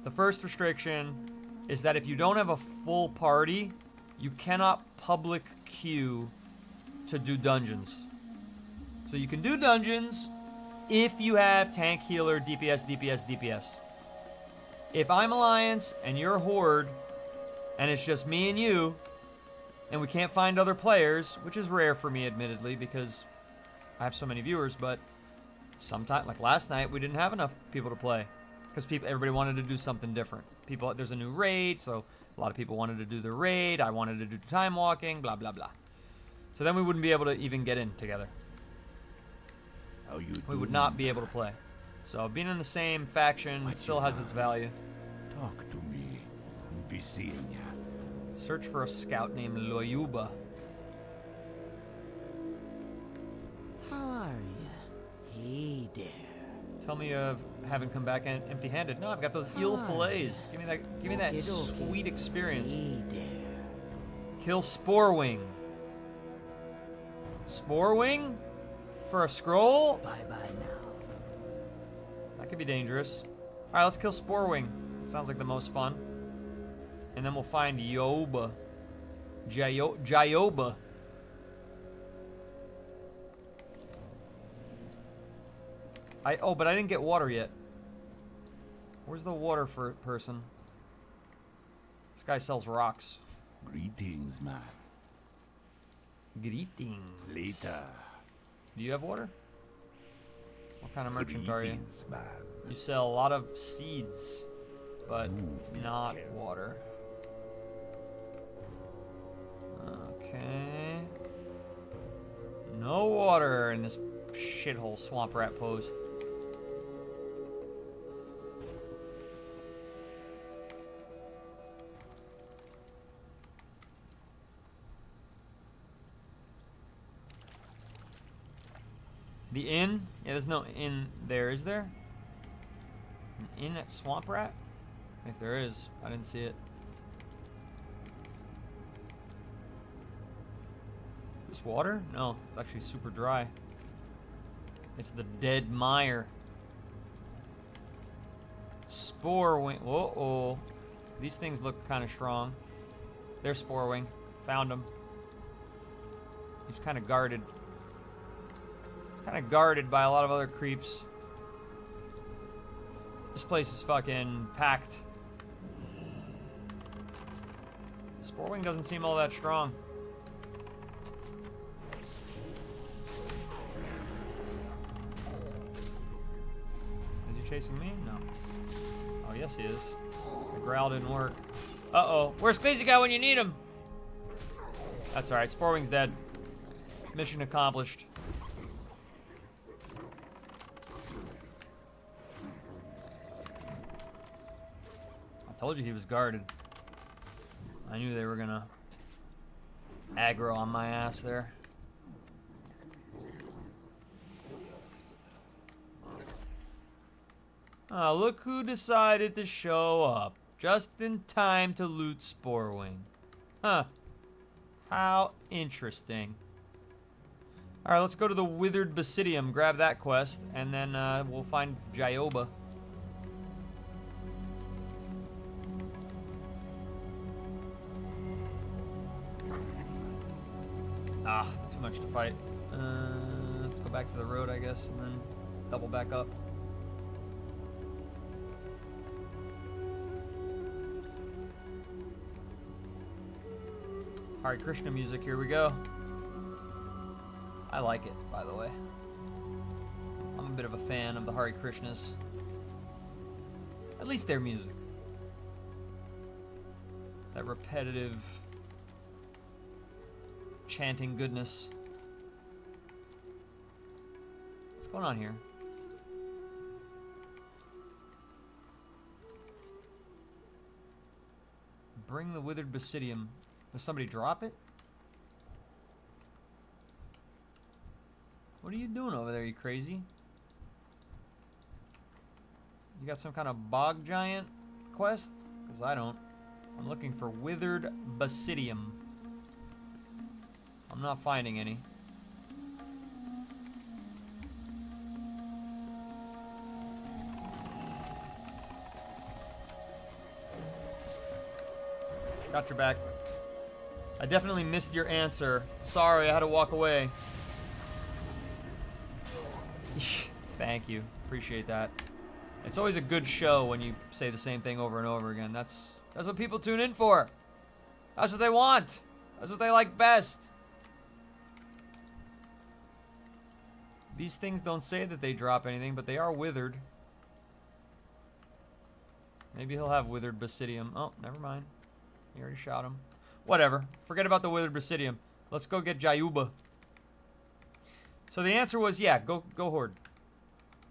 The first restriction is that if you don't have a full party, you cannot public queue to do dungeons. So you can do dungeons if you have tank, healer, DPS, DPS, DPS. If I'm Alliance and you're Horde, and it's just me and you, and we can't find other players, which is rare for me, admittedly, because I have so many viewers, but sometimes, like last night, we didn't have enough people to play, because everybody wanted to do something different. There's a new raid, so a lot of people wanted to do the raid. I wanted to do time walking, blah, blah, blah. So then we wouldn't be able to even get in together. How you We would doing? not be able to play. So being in the same faction What still you has want? its value. Talk to me. Be seeing ya. Search for a scout named Loyuba. How are ya? Hey there. Tell me of having come back empty-handed. No, I've got those eel Hi. fillets. Give me that Okie dokie. sweet experience. Hey there. Kill Sporewing. Sporewing? For a scroll? Bye-bye now. That could be dangerous. Alright, let's kill Sporewing. Sounds like the most fun. And then we'll find Yoba. Jayoba. But I didn't get water yet. Where's the water for person? This guy sells rocks. Greetings, man. Greetings. Later. Do you have water? What kind of merchant are you? Greetings, man. You sell a lot of seeds, but Ooh, not careful. water. Okay. No water in this shithole swamp rat post. The inn? Yeah, there's no inn there, is there? An inn at Swamp Rat? If there is, I didn't see it. This water? No, it's actually super dry. It's the dead mire. Spore wing. Uh-oh. These things look kind of strong. There's Spore Wing. Found him. He's kind of guarded. Kind of guarded by a lot of other creeps. This place is fucking packed. Sporewing doesn't seem all that strong. Is he chasing me? No. Oh, yes he is. The growl didn't work. Uh-oh. Where's Crazy Guy when you need him? That's alright. Sporewing's dead. Mission accomplished. I told you he was guarded. I knew they were gonna aggro on my ass there. Oh, look who decided to show up. Just in time to loot Sporewing. Huh. How interesting. Alright, let's go to the Withered Basidium, grab that quest, and then we'll find Jayoba. Ah, too much to fight. Let's go back to the road, I guess, and then double back up. Hare Krishna music, here we go. I like it, by the way. I'm a bit of a fan of the Hare Krishnas. At least their music. That repetitive chanting goodness. What's going on here? Bring the Withered Basidium. Does somebody drop it? What are you doing over there, you crazy? You got some kind of bog giant quest? Because I don't. I'm looking for Withered Basidium. I'm not finding any. Got your back. I definitely missed your answer. Sorry, I had to walk away. Thank you. Appreciate that. It's always a good show when you say the same thing over and over again. That's what people tune in for. That's what they want. That's what they like best. These things don't say that they drop anything, but they are withered. Maybe he'll have Withered Basidium. Oh, never mind. He already shot him. Whatever. Forget about the Withered Basidium. Let's go get Jayuba. So the answer was, yeah, go Horde.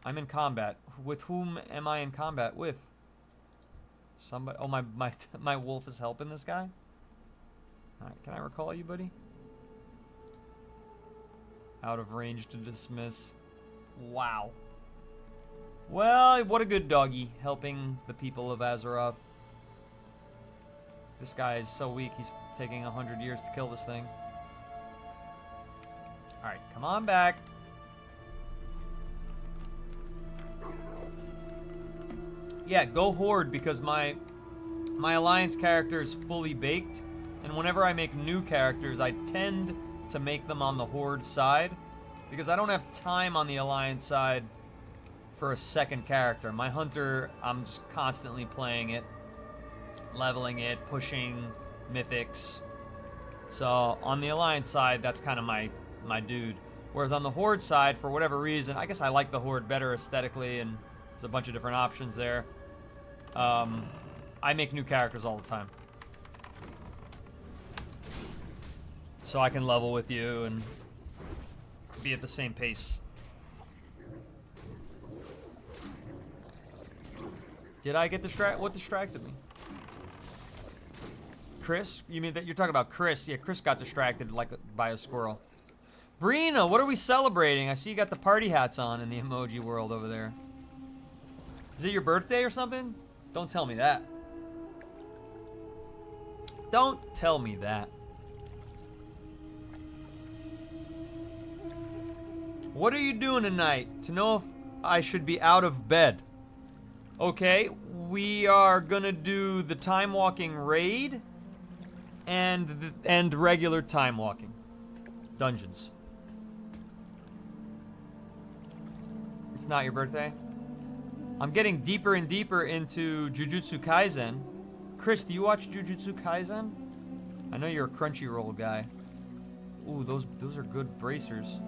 I'm in combat. With whom am I in combat with? Somebody. Oh, my wolf is helping this guy? Alright, can I recall you, buddy? Out of range to dismiss. Wow. Well, what a good doggy, helping the people of Azeroth. This guy is so weak, he's taking 100 years to kill this thing. Alright, come on back. Yeah, go Horde, because my Alliance character is fully baked, and whenever I make new characters, I tend to make them on the Horde side, because I don't have time on the Alliance side for a second character. My Hunter, I'm just constantly playing it, leveling it, pushing mythics. So on the Alliance side, that's kind of my dude. Whereas on the Horde side, for whatever reason, I guess I like the Horde better aesthetically, and there's a bunch of different options there. I make new characters all the time. So I can level with you and be at the same pace. Did I get distracted? What distracted me? Chris? You mean that you're talking about Chris? Yeah, Chris got distracted like by a squirrel. Brina, what are we celebrating? I see you got the party hats on in the emoji world over there. Is it your birthday or something? Don't tell me that. Don't tell me that. What are you doing tonight? To know if I should be out of bed. Okay, we are gonna do the time walking raid and regular time walking dungeons. It's not your birthday? I'm getting deeper and deeper into Jujutsu Kaisen. Chris, do you watch Jujutsu Kaisen? I know you're a Crunchyroll guy. Ooh, those are good bracers.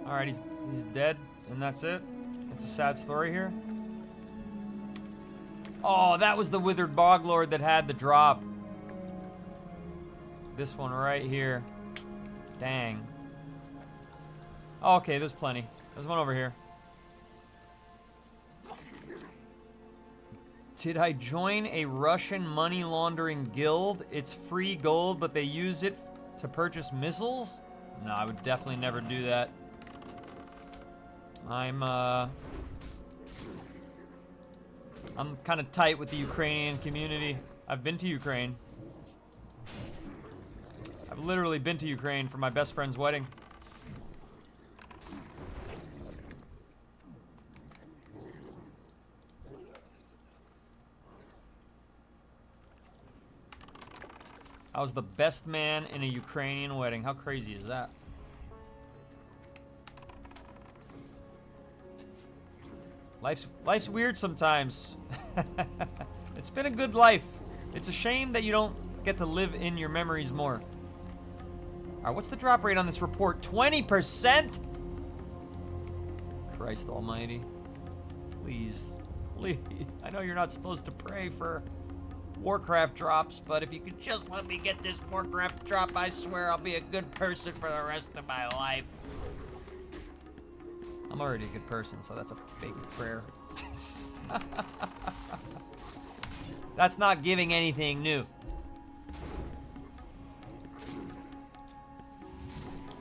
Alright, he's dead, and that's it. It's a sad story here. Oh, that was the Withered Boglord that had the drop. This one right here. Dang. Oh, okay, there's plenty. There's one over here. Did I join a Russian money laundering guild? It's free gold, but they use it to purchase missiles? No, I would definitely never do that. I'm kind of tight with the Ukrainian community. I've been to Ukraine. I've literally been to Ukraine for my best friend's wedding. I was the best man in a Ukrainian wedding. How crazy is that? Life's weird sometimes. It's been a good life. It's a shame that you don't get to live in your memories more. Alright, what's the drop rate on this report? 20%? Christ almighty. Please. Please. I know you're not supposed to pray for Warcraft drops, but if you could just let me get this Warcraft drop, I swear I'll be a good person for the rest of my life. I'm already a good person, so that's a fake prayer. That's not giving anything new.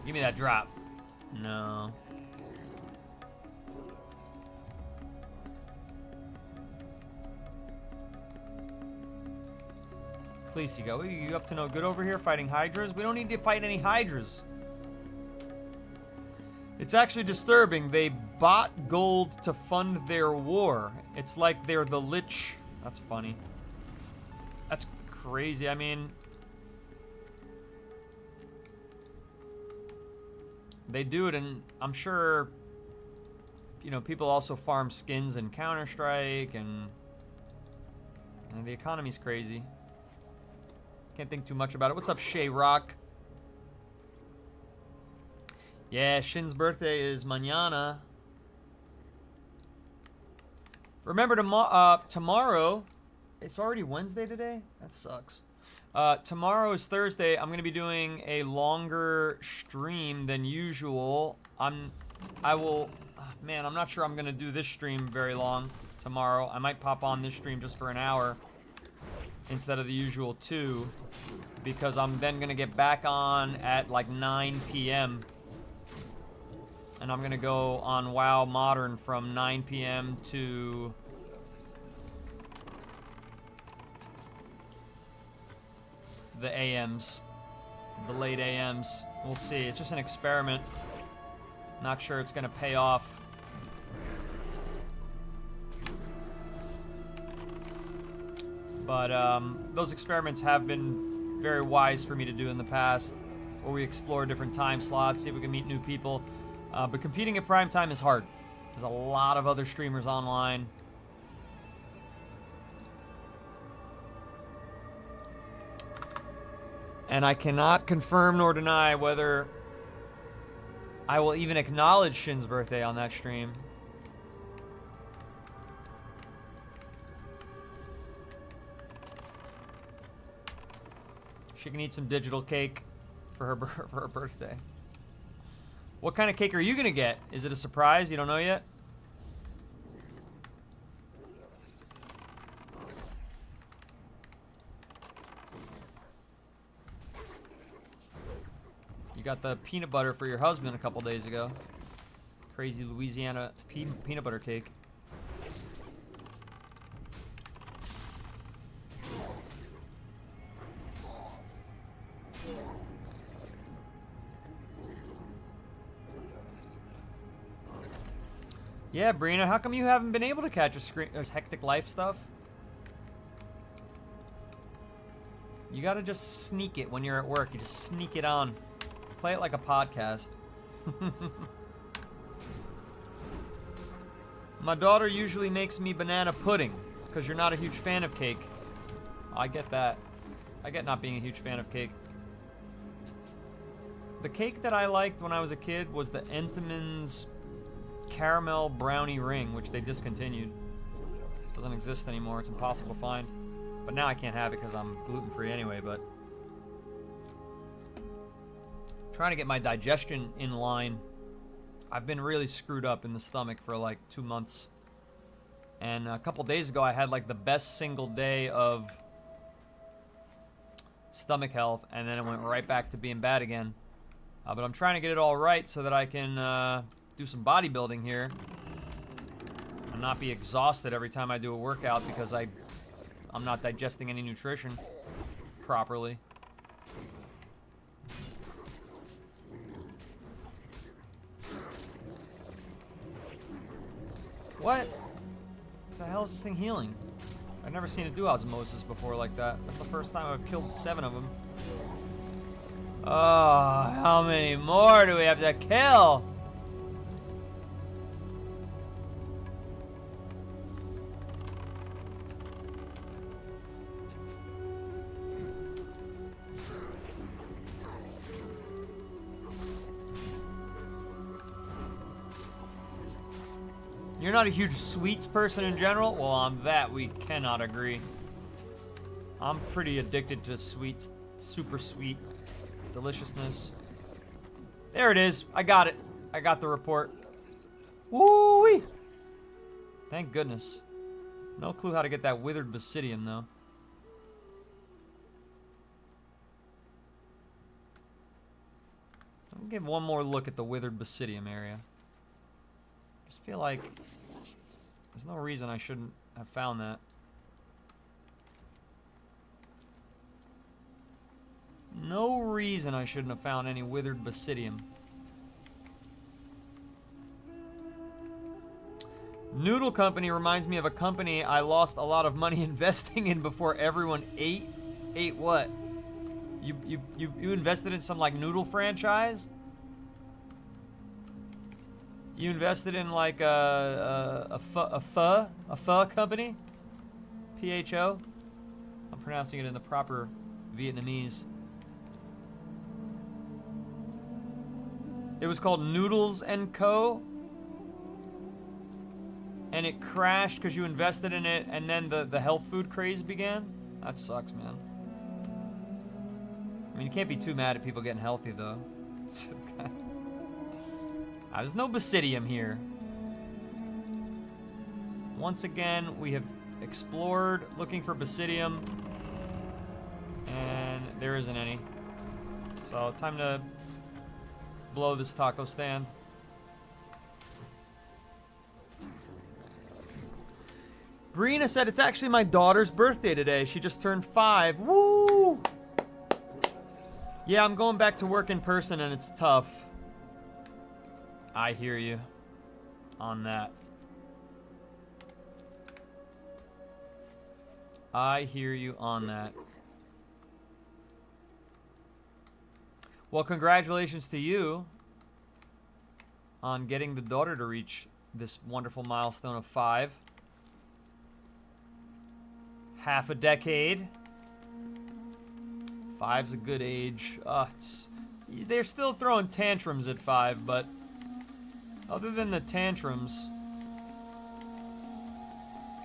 Give me that drop. No. Please, you go. You up to no good over here fighting hydras? We don't need to fight any hydras. It's actually disturbing. They bought gold to fund their war. It's like they're the Lich. That's funny. That's crazy. I mean, they do it, and I'm sure, you know, people also farm skins in Counter-Strike, and the economy's crazy. Can't think too much about it. What's up, Shay Rock? Yeah, Shin's birthday is mañana. Remember, tomorrow... It's already Wednesday today? That sucks. Tomorrow is Thursday. I'm going to be doing a longer stream than usual. Man, I'm not sure I'm going to do this stream very long tomorrow. I might pop on this stream just for an hour instead of the usual 2, because I'm then going to get back on at like 9 p.m. And I'm going to go on WoW Modern from 9 p.m. to the AMs, the late AMs. We'll see. It's just an experiment. Not sure it's going to pay off. But those experiments have been very wise for me to do in the past, where we explore different time slots, see if we can meet new people. But competing at prime time is hard. There's a lot of other streamers online. And I cannot confirm nor deny whether I will even acknowledge Shin's birthday on that stream. She can eat some digital cake for her birthday. What kind of cake are you gonna get? Is it a surprise? You don't know yet? You got the peanut butter for your husband a couple days ago. Crazy Louisiana peanut butter cake. Yeah, Brina, how come you haven't been able to catch a Hectic Life stuff? You gotta just sneak it when you're at work. You just sneak it on. Play it like a podcast. My daughter usually makes me banana pudding because you're not a huge fan of cake. I get that. I get not being a huge fan of cake. The cake that I liked when I was a kid was the Entenmann's caramel brownie ring, which they discontinued. It doesn't exist anymore. It's impossible to find. But now I can't have it because I'm gluten-free anyway, but trying to get my digestion in line. I've been really screwed up in the stomach for like 2 months. And a couple days ago I had like the best single day of stomach health, and then it went right back to being bad again. But I'm trying to get it all right so that I can do some bodybuilding here and not be exhausted every time I do a workout because I'm not digesting any nutrition properly. What? The hell is this thing healing? I've never seen it do osmosis before like that. That's the first time I've killed 7 of them. Oh, how many more do we have to kill? You're not a huge sweets person in general? Well, on that we cannot agree. I'm pretty addicted to sweets. Super sweet deliciousness. There it is. I got it. I got the report. Woo-wee! Thank goodness. No clue how to get that withered basidium, though. I'll give one more look at the withered basidium area. Just feel like there's no reason I shouldn't have found that. No reason I shouldn't have found any withered basidium. Noodle Company reminds me of a company I lost a lot of money investing in before everyone ate. Ate what? You invested in some like noodle franchise? You invested in like a pho company? PHO? I'm pronouncing it in the proper Vietnamese. It was called Noodles & Co. And it crashed because you invested in it, and then the health food craze began? That sucks, man. I mean, you can't be too mad at people getting healthy, though. There's no basidium here. Once again, we have explored looking for basidium, and there isn't any. So, time to blow this taco stand. Brina said it's actually my daughter's birthday today. She just turned 5. Woo! Yeah, I'm going back to work in person and it's tough. I hear you on that. I hear you on that. Well, congratulations to you on getting the daughter to reach this wonderful milestone of 5. Half a decade. 5's a good age. They're still throwing tantrums at 5, but other than the tantrums,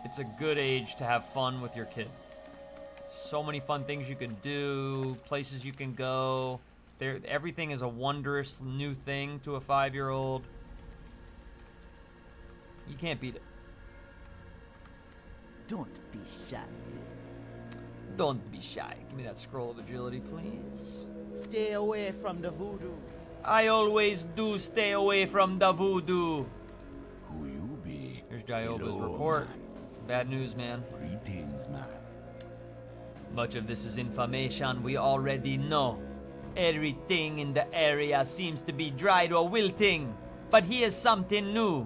it's a good age to have fun with your kid. So many fun things you can do, places you can go. Everything is a wondrous new thing to a 5-year-old. You can't beat it. Don't be shy. Don't be shy. Give me that scroll of agility, please. Stay away from the voodoo. I always do stay away from the voodoo. Who you be? Here's Jyoba's Hello, report. man. Bad news, man. Greetings, man. Much of this is information we already know. Everything in the area seems to be dried or wilting. But here's something new.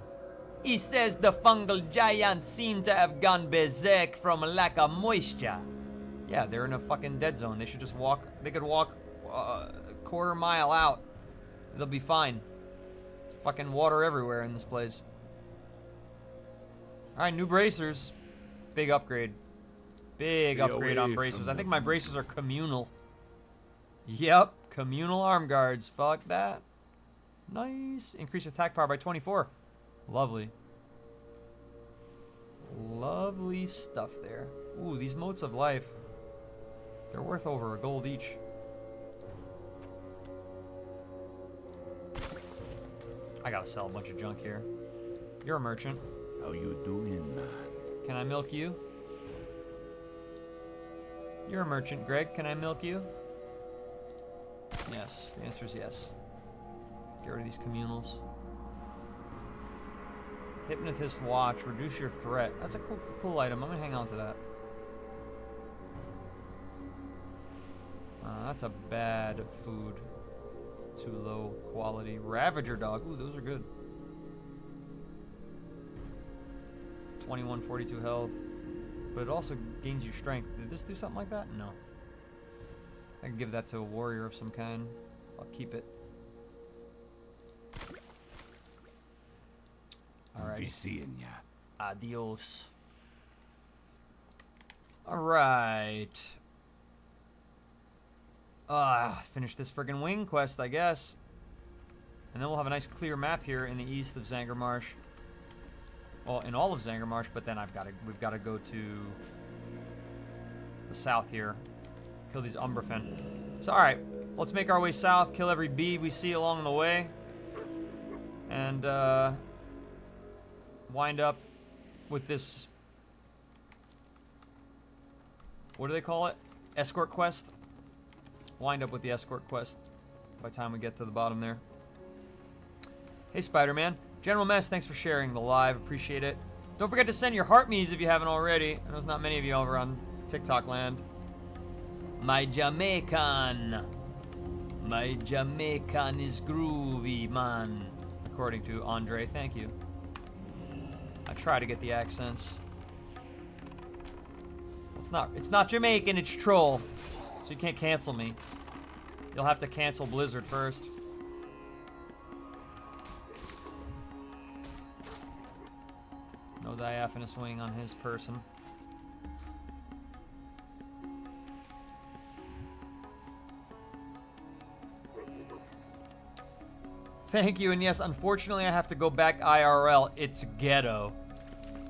He says the fungal giants seem to have gone berserk from a lack of moisture. Yeah, they're in a fucking dead zone. They should just walk. They could walk a quarter mile out. They'll be fine. Fucking water everywhere in this place. Alright, new bracers. Big upgrade. Big Stay upgrade on away bracers. from I the think my bracers are communal. Yep, communal arm guards. Fuck that. Nice. Increase attack power by 24. Lovely. Lovely stuff there. Ooh, these motes of life. They're worth over a gold each. I gotta sell a bunch of junk here. You're a merchant. How you doing, man? Can I milk you? You're a merchant, Greg. Can I milk you? Yes. The answer is yes. Get rid of these communals. Hypnotist watch. Reduce your threat. That's a cool item. I'm gonna hang on to that. That's a bad food. Too low quality. Ravager dog. Ooh, those are good. 21, 42 health. But it also gains you strength. Did this do something like that? No. I can give that to a warrior of some kind. I'll keep it. Alright. Be seeing ya. Adios. Alright. Finish this friggin' wing quest, I guess. And then we'll have a nice clear map here in the east of Zangarmarsh. Well, in all of Zangarmarsh, but then we've gotta go to the south here. Kill these Umbrafen. So, alright. Let's make our way south, kill every bee we see along the way. And, wind up with this... What do they call it? Escort quest? Wind up with the escort quest by the time we get to the bottom there. Hey, Spider-Man. General Mess, thanks for sharing the live. Appreciate it. Don't forget to send your heart me's if you haven't already. I know there's not many of you over on TikTok land. My Jamaican. My Jamaican is groovy, man. According to Andre. Thank you. I try to get the accents. It's not Jamaican, it's troll. So you can't cancel me. You'll have to cancel Blizzard first. No diaphanous wing on his person. Thank you, and yes, unfortunately I have to go back IRL. It's ghetto.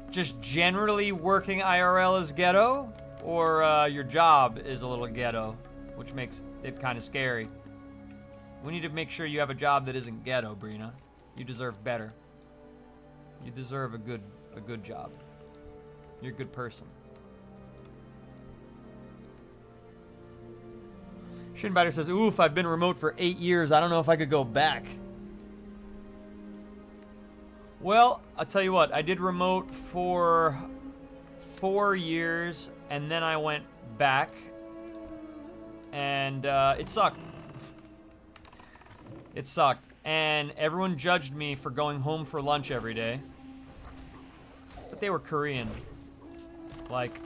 Just generally working IRL is ghetto? Or your job is a little ghetto, which makes it kind of scary. We need to make sure you have a job that isn't ghetto, Brina. You deserve better. You deserve a good job. You're a good person. Shinbiter says, oof, I've been remote for 8 years. I don't know if I could go back. Well, I'll tell you what. I did remote for 4 years, and then I went back, and it sucked. It sucked. And everyone judged me for going home for lunch every day. But they were Korean. Like,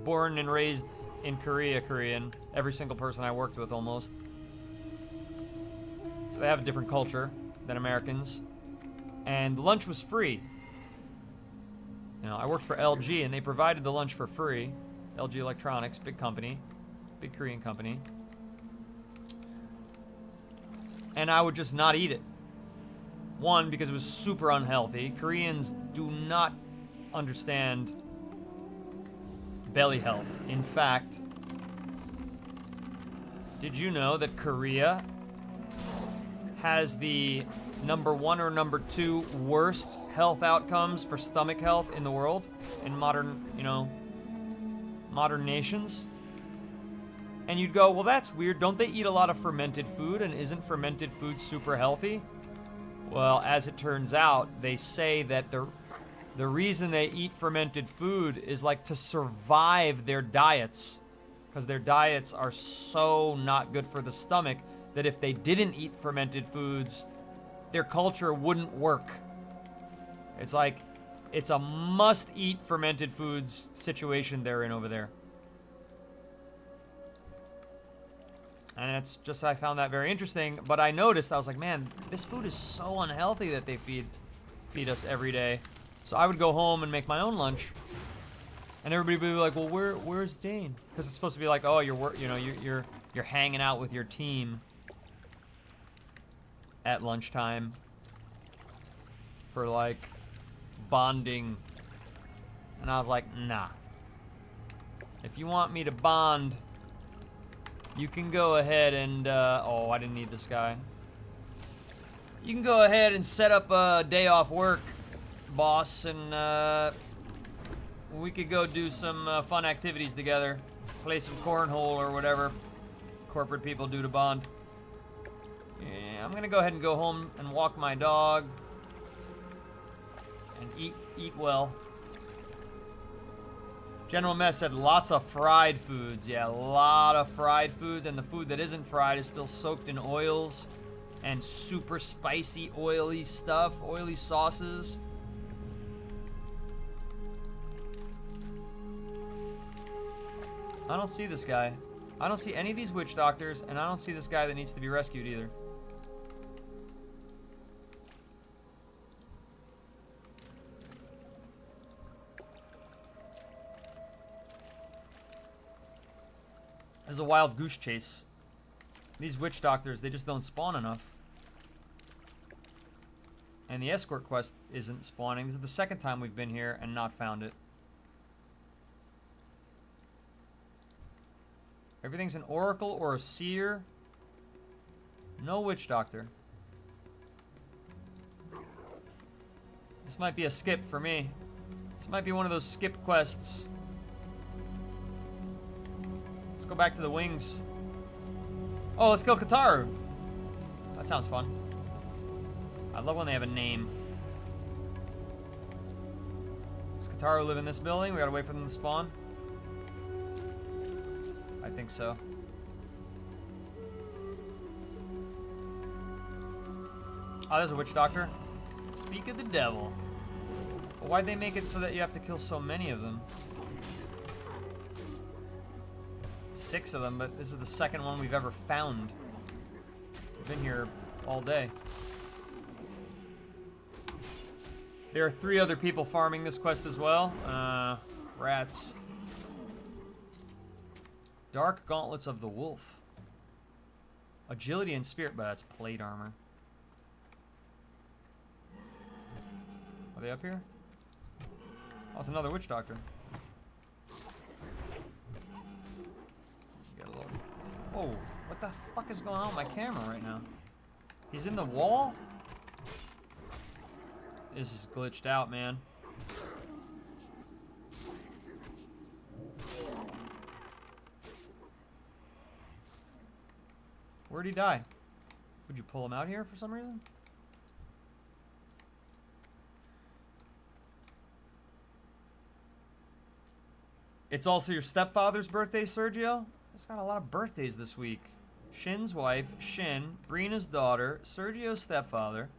born and raised in Korea, Korean. Every single person I worked with almost. So they have a different culture than Americans. And the lunch was free. You know, I worked for LG and they provided the lunch for free. LG Electronics, big company. Big Korean company. And I would just not eat it. One, because it was super unhealthy. Koreans do not understand belly health. In fact, did you know that Korea has the #1 or #2 worst health outcomes for stomach health in the world? In modern, you know, modern nations? And you'd go, well, that's weird. Don't they eat a lot of fermented food? And isn't fermented food super healthy? Well, as it turns out, they say that the reason they eat fermented food is like to survive their diets. Because their diets are so not good for the stomach that if they didn't eat fermented foods, their culture wouldn't work. It's like, it's a must-eat fermented foods situation they're in over there. And it's just, I found that very interesting. But I noticed, I was like, man, this food is so unhealthy that they feed us every day. So I would go home and make my own lunch. And everybody would be like, well, where's Dane? Because it's supposed to be like, oh, you're hanging out with your team at lunchtime for like bonding. And I was like, nah. If you want me to bond, you can go ahead and, oh, I didn't need this guy. You can go ahead and set up a day off work, boss, and we could go do some fun activities together. Play some cornhole or whatever corporate people do to bond. Yeah, I'm gonna go ahead and go home and walk my dog and eat well. General Mess said lots of fried foods. Yeah, a lot of fried foods, and the food that isn't fried is still soaked in oils and super spicy, oily stuff, oily sauces. I don't see this guy. I don't see any of these witch doctors, and I don't see this guy that needs to be rescued either. This is a wild goose chase. These witch doctors, they just don't spawn enough. And the escort quest isn't spawning. This is the second time we've been here and not found it. Everything's an oracle or a seer. No witch doctor. This might be a skip for me. This might be one of those skip quests. Let's go back to the wings. Oh, let's kill Kataru. That sounds fun. I love when they have a name. Does Kataru live in this building? We gotta wait for them to spawn. I think so. Oh, there's a witch doctor. Speak of the devil. Well, why'd they make it so that you have to kill so many of them? 6 of them, but this is the second one we've ever found. We've been here all day. There are 3 other people farming this quest as well. Rats. Dark Gauntlets of the Wolf. Agility and Spirit, but that's plate armor. Are they up here? Oh, it's another witch doctor. Get a look. Oh, what the fuck is going on with my camera right now? He's in the wall? This is glitched out, man. Where'd he die? Would you pull him out here for some reason? It's also your stepfather's birthday, Sergio? He's got a lot of birthdays this week. Shin's wife, Shin, Brina's daughter, Sergio's stepfather.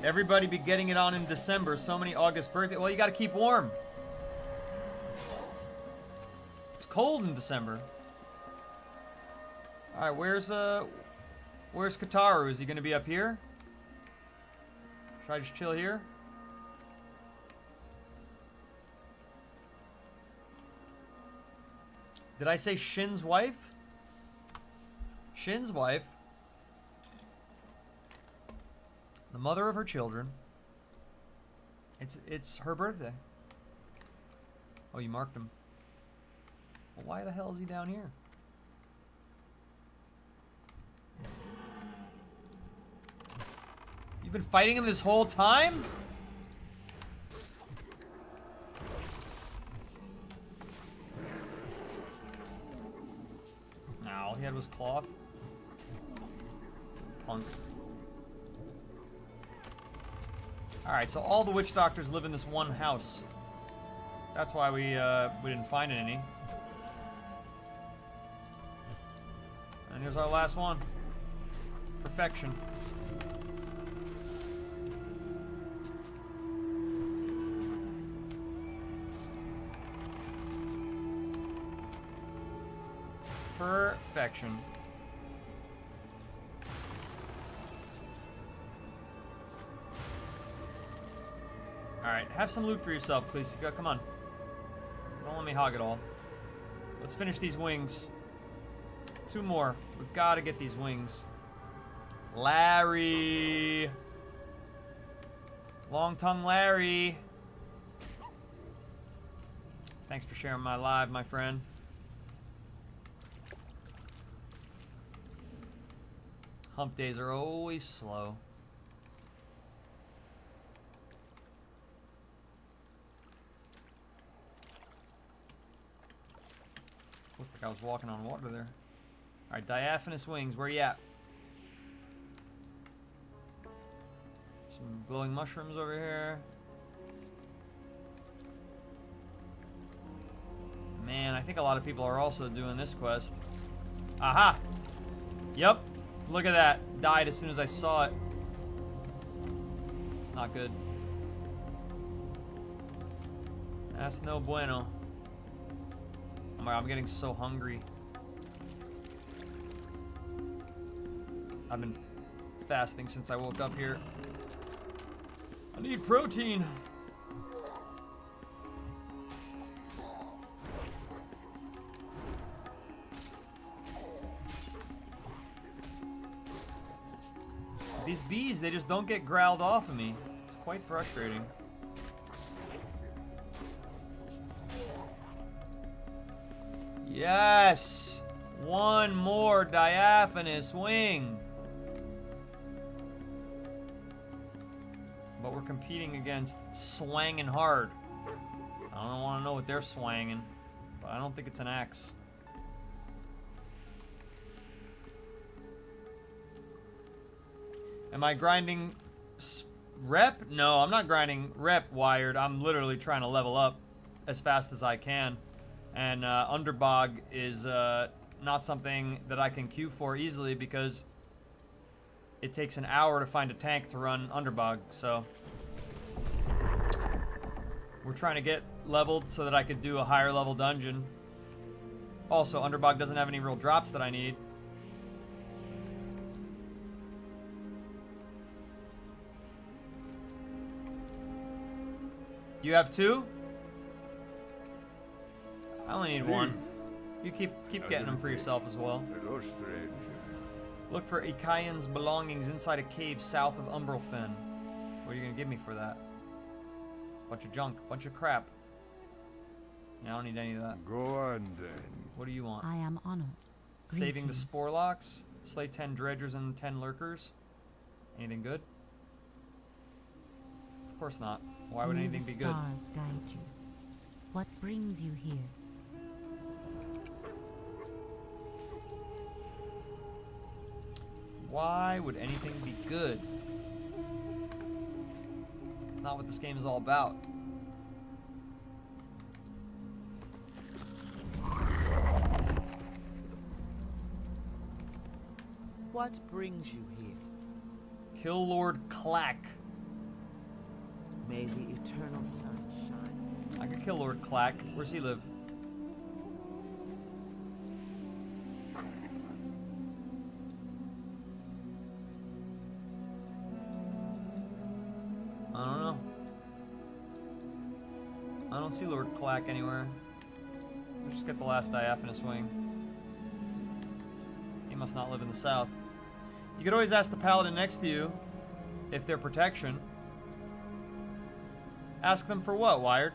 Everybody be getting it on in December. So many August birthdays. Well, you got to keep warm. It's cold in December. All right, where's Kataru? Is he gonna be up here? Should I just chill here? Did I say Shin's wife? Shin's wife. The mother of her children. It's her birthday. Oh, you marked him. Well, why the hell is he down here? You've been fighting him this whole time? No, all he had was cloth. Punk. Alright, so all the witch doctors live in this one house. That's why we didn't find any. And here's our last one. Perfection. Perfection. Alright, have some loot for yourself, Klesica. Come on. Don't let me hog it all. Let's finish these wings. 2 more. We've got to get these wings. Larry. Long tongue Larry. Thanks for sharing my live, my friend. Hump days are always slow. Looked like I was walking on water there. Alright, diaphanous wings, where you at? Some glowing mushrooms over here. Man, I think a lot of people are also doing this quest. Aha! Yep. Look at that. Died as soon as I saw it. It's not good. That's no bueno. Oh my God, I'm getting so hungry. I've been fasting since I woke up here. I need protein. These bees, they just don't get growled off of me. It's quite frustrating. Yes! One more diaphanous wing. But we're competing against swangin' hard. I don't want to know what they're swanging, but I don't think it's an axe. Am I grinding rep? No, I'm not grinding rep wired. I'm literally trying to level up as fast as I can. And Underbog is not something that I can queue for easily because it takes an hour to find a tank to run Underbog. So we're trying to get leveled so that I could do a higher level dungeon. Also, Underbog doesn't have any real drops that I need. You have 2? I only need 1. You keep getting them for yourself as well. Hello, stranger. Look for Ikayan's belongings inside a cave south of Umbrelfen. What are you gonna give me for that? Bunch of junk, bunch of crap. Yeah, I don't need any of that. Go on then. What do you want? I am honored. Saving the Greetings. spore locks, slay 10 dredgers and 10 lurkers. Anything good? Of course not. Why would May anything the be good? stars guide you. What brings you here? Why would anything be good? It's not what this game is all about. What brings you here? Kill Lord Clack. May the eternal sun shine. I could kill Lord Clack. Where's he live? I don't know. I don't see Lord Clack anywhere. Let's just get the last diaphanous wing. He must not live in the south. You could always ask the paladin next to you if they're protection. Ask them for what, Wired?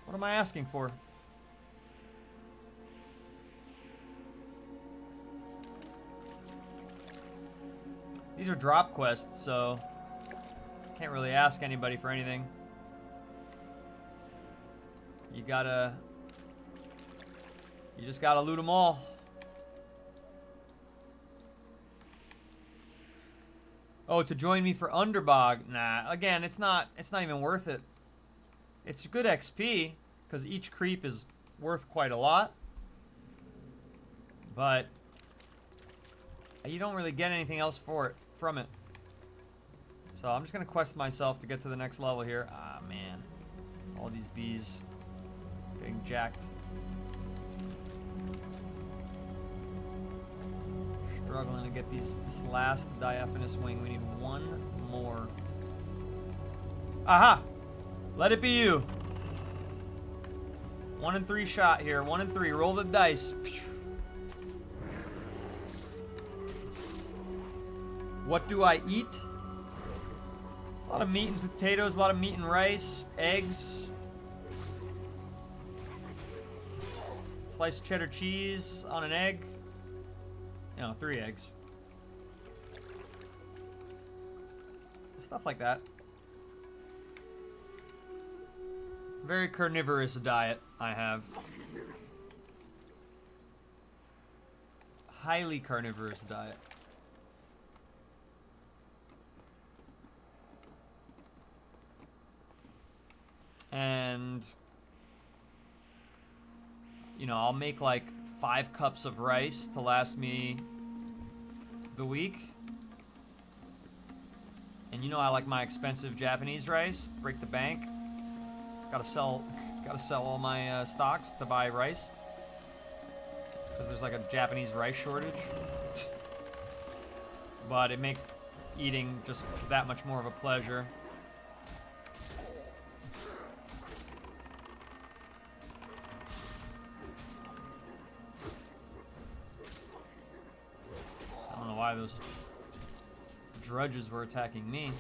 What am I asking for? These are drop quests, so can't really ask anybody for anything. You just gotta loot them all. Oh, to join me for Underbog? Nah, again, it's not even worth it. It's good XP, because each creep is worth quite a lot. But you don't really get anything else from it. So I'm just gonna quest myself to get to the next level here. Ah, man. All these bees getting jacked. Struggling to get this last diaphanous wing. We need one more. Aha! Let it be you. 1 in 3 shot here. 1 in 3. Roll the dice. What do I eat? A lot of meat and potatoes. A lot of meat and rice. Eggs. Sliced cheddar cheese on an egg. You know, 3 eggs. Stuff like that. Very carnivorous diet I have. Highly carnivorous diet. And, you know, I'll make like 5 cups of rice to last me the week. And you know I like my expensive Japanese rice. Break the bank. Gotta sell all my stocks to buy rice. Because there's like a Japanese rice shortage. But it makes eating just that much more of a pleasure. Why those drudges were attacking me.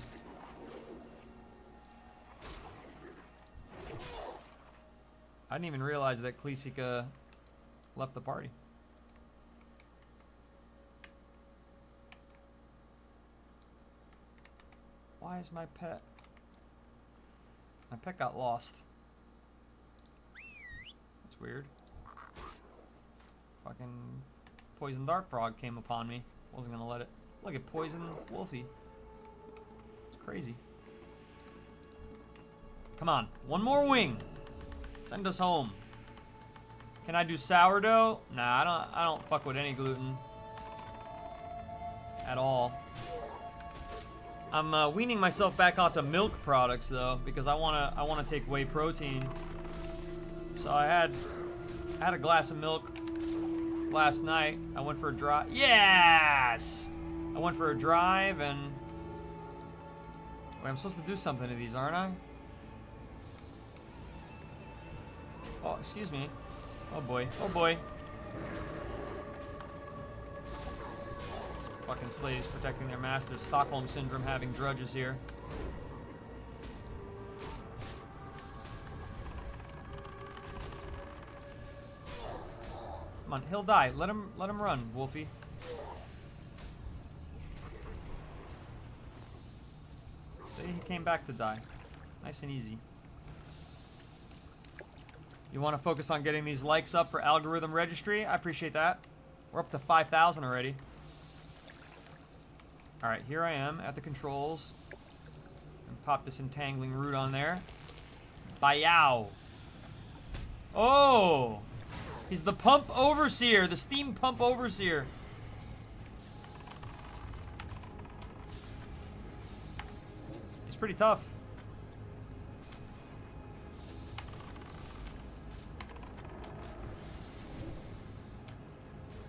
I didn't even realize that Klesika left the party. Why is my pet? My pet got lost. That's weird. Fucking poison dart frog came upon me. Wasn't gonna let it. Look at poison Wolfie. It's crazy. Come on, one more wing. Send us home. Can I do sourdough? Nah, I don't fuck with any gluten at all. I'm weaning myself back onto milk products though, because I wanna take whey protein. So I had a glass of milk last night. I went for a drive. Yes! I went for a drive and... Wait, I'm supposed to do something to these, aren't I? Oh, excuse me. Oh boy. Oh boy. These fucking slaves protecting their masters. Stockholm Syndrome having drudges here. Come on, he'll die. Let him run, Wolfie. See, he came back to die. Nice and easy. You want to focus on getting these likes up for algorithm registry? I appreciate that. We're up to 5,000 already. Alright, here I am at the controls. And pop this entangling root on there. Bayow. Oh! He's the pump overseer, the steam pump overseer. He's pretty tough.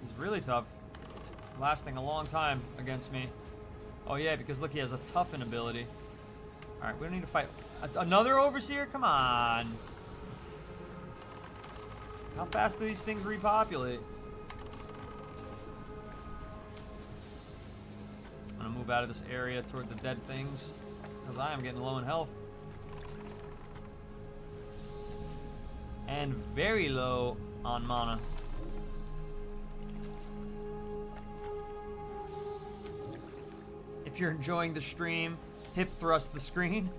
He's really tough. Lasting a long time against me. Oh yeah, because look, he has a toughen ability. Alright, we don't need to fight. Another overseer? Come on. How fast do these things repopulate? I'm gonna move out of this area toward the dead things, because I am getting low in health. And very low on mana. If you're enjoying the stream, hip thrust the screen.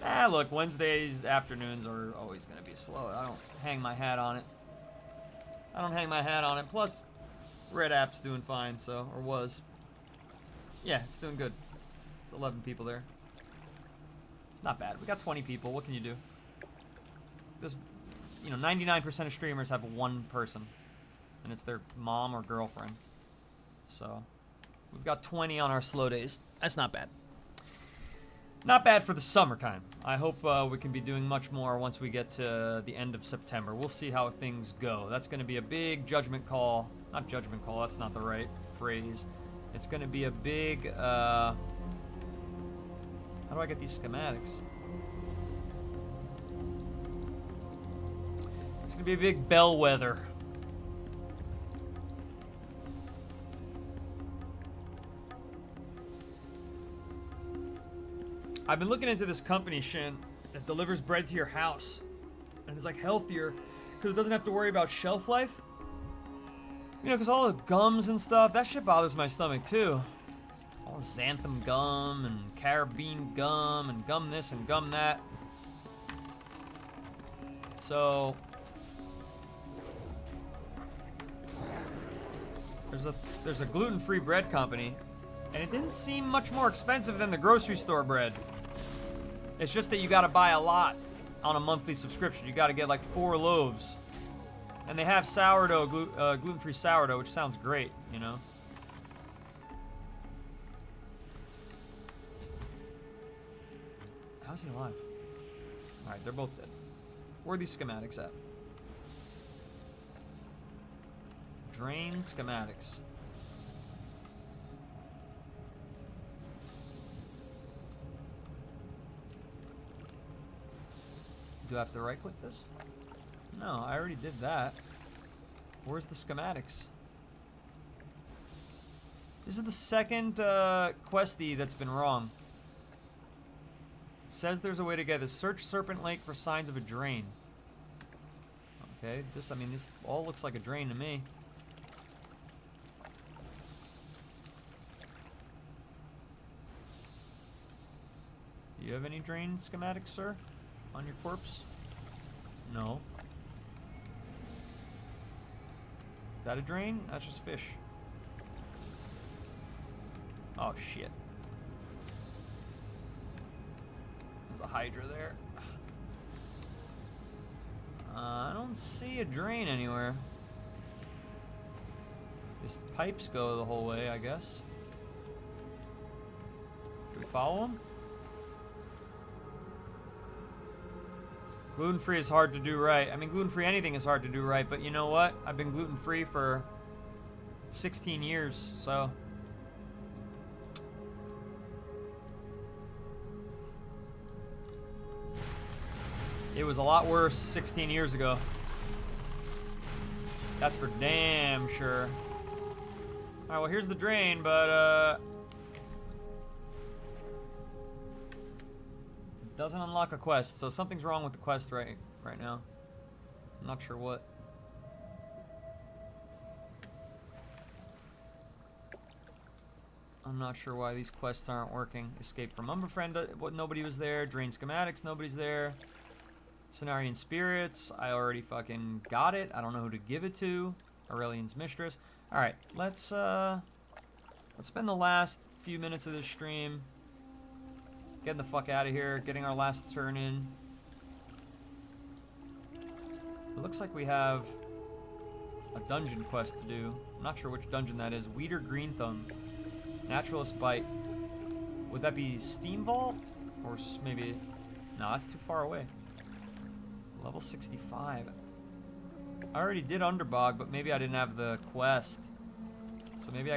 Ah, look, Wednesdays afternoons are always going to be slow. I don't hang my hat on it. I don't hang my hat on it. Plus, Red App's doing fine, so, or was. Yeah, it's doing good. There's 11 people there. It's not bad. We got 20 people. What can you do? There's, you know, 99% of streamers have one person, and it's their mom or girlfriend. So, we've got 20 on our slow days. That's not bad. Not bad for the summertime. I hope we can be doing much more once we get to the end of September. We'll see how things go. That's going to be a big judgment call. Not judgment call, that's not the right phrase. It's going to be a big, how do I get these schematics? It's going to be a big bellwether. I've been looking into this company, Shin, that delivers bread to your house. And it's like healthier because it doesn't have to worry about shelf life. You know, because all the gums and stuff, that shit bothers my stomach too. All xanthan gum and carabine gum and gum this and gum that. So there's a gluten-free bread company, and it didn't seem much more expensive than the grocery store bread. It's just that you gotta buy a lot on a monthly subscription. You gotta get like 4 loaves. And they have sourdough, gluten-free sourdough, which sounds great, you know? How's he alive? Alright, they're both dead. Where are these schematics at? Drain schematics. Do I have to right-click this? No, I already did that. Where's the schematics? This is the second questie that's been wrong. It says there's a way to get this. Search Serpent Lake for signs of a drain. Okay, this all looks like a drain to me. Do you have any drain schematics, sir? On your corpse? No. Is that a drain? That's just fish. Oh shit. There's a hydra there. I don't see a drain anywhere. These pipes go the whole way, I guess. Do we follow them? Gluten-free is hard to do right. I mean, gluten-free anything is hard to do right, but you know what? I've been gluten-free for 16 years, so... It was a lot worse 16 years ago. That's for damn sure. Alright, well here's the drain, but it doesn't unlock a quest, so something's wrong with the quest right now. I'm not sure what. I'm not sure why these quests aren't working. Escape from Umberfriend, nobody was there. Drain schematics, nobody's there. Cenarian Spirits, I already fucking got it. I don't know who to give it to. Aurelian's Mistress. Alright, let's spend the last few minutes of this stream getting the fuck out of here, getting our last turn in. It looks like we have a dungeon quest to do. I'm not sure which dungeon that is. Weeder Green Thumb. Naturalist Bite. Would that be Steam Vault? Or maybe... No, that's too far away. Level 65. I already did Underbog, but maybe I didn't have the quest. So maybe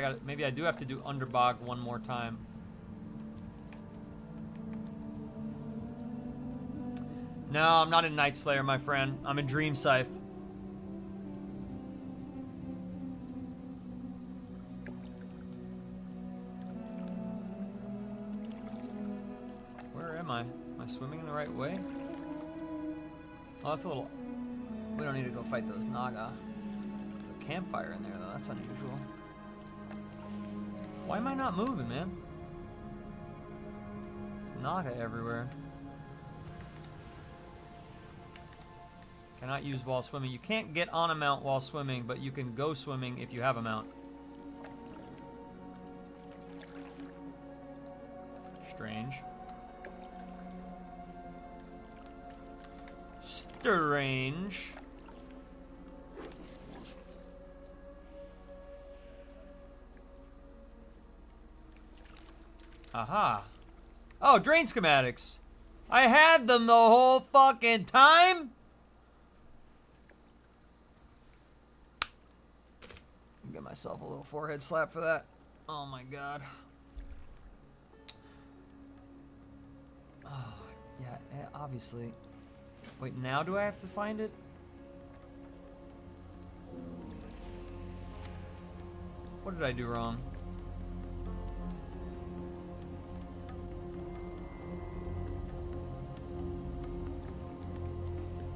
I do have to do Underbog one more time. No, I'm not in Night Slayer, my friend. I'm in Dream Scythe. Where am I? Am I swimming in the right way? Oh, that's a little... We don't need to go fight those Naga. There's a campfire in there, though. That's unusual. Why am I not moving, man? There's Naga everywhere. Cannot use while swimming. You can't get on a mount while swimming, but you can go swimming if you have a mount. Strange. Strange. Aha. Oh, drain schematics. I had them the whole fucking time? Get myself a little forehead slap for that. Oh my god. Oh, yeah, obviously. Wait, now do I have to find it? What did I do wrong?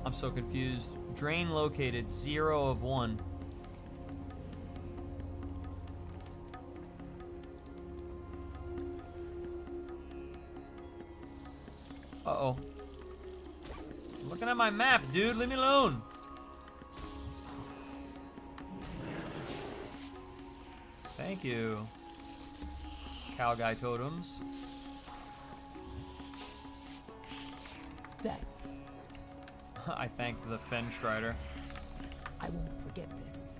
I'm so confused. Drain located, 0 of 1. Uh-oh. I'm looking at my map, dude. Leave me alone. Thank you. Cow guy totems. Thanks. I thanked the Fen Strider. I won't forget this.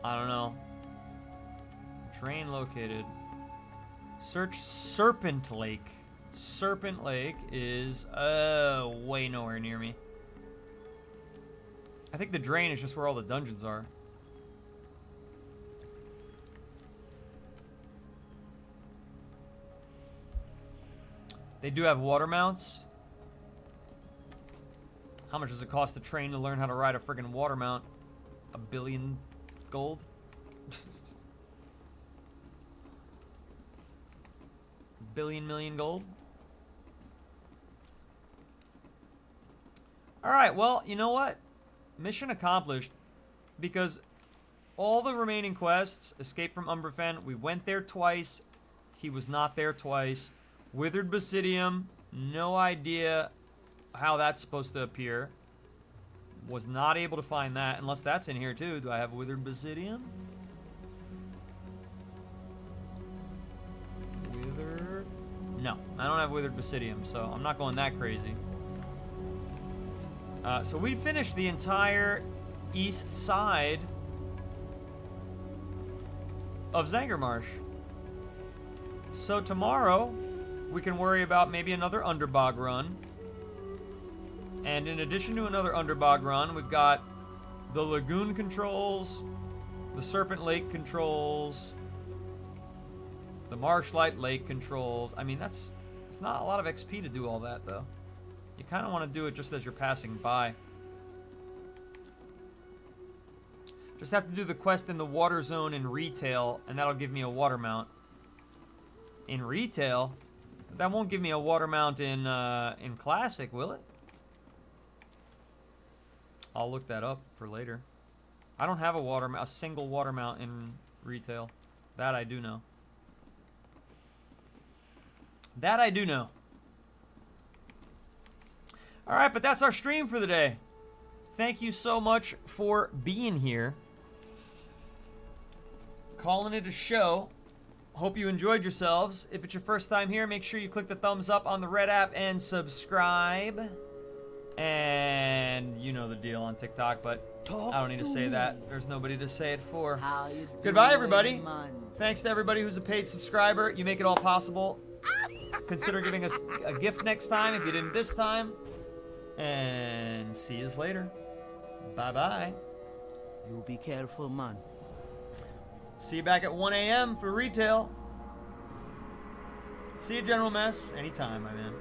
I don't know. Train located. Search Serpent Lake. Serpent Lake is way nowhere near me. I think the drain is just where all the dungeons are. They do have water mounts. How much does it cost to train to learn how to ride a friggin' water mount? 1 billion gold? Million gold? Alright, well, you know what? Mission accomplished. Because all the remaining quests, Escape from Umberfen, we went there twice. He was not there twice. Withered Basidium, no idea how that's supposed to appear. Was not able to find that, unless that's in here too. Do I have Withered Basidium? Withered? No, I don't have Withered Basidium, so I'm not going that crazy. So we finished the entire east side of Zangarmarsh. So tomorrow, we can worry about maybe another Underbog run. And in addition to another Underbog run, we've got the Lagoon controls, the Serpent Lake controls, the Marshlight Lake controls. I mean, it's not a lot of XP to do all that, though. You kind of want to do it just as you're passing by. Just have to do the quest in the water zone in retail, and that'll give me a water mount. In retail? That won't give me a water mount in Classic, will it? I'll look that up for later. I don't have a single water mount retail. That I do know. That I do know. All right, but that's our stream for the day. Thank you so much for being here. Calling it a show. Hope you enjoyed yourselves. If it's your first time here, make sure you click the thumbs up on the red app and subscribe. And you know the deal on TikTok, but I don't need to say that. There's nobody to say it for. How you Goodbye, doing, everybody. man? Thanks to everybody who's a paid subscriber. You make it all possible. Consider giving us a gift next time if you didn't this time. And see you later. Bye-bye. You be careful, man. See you back at 1 a.m. for retail. See you, General Mess. Anytime, my man.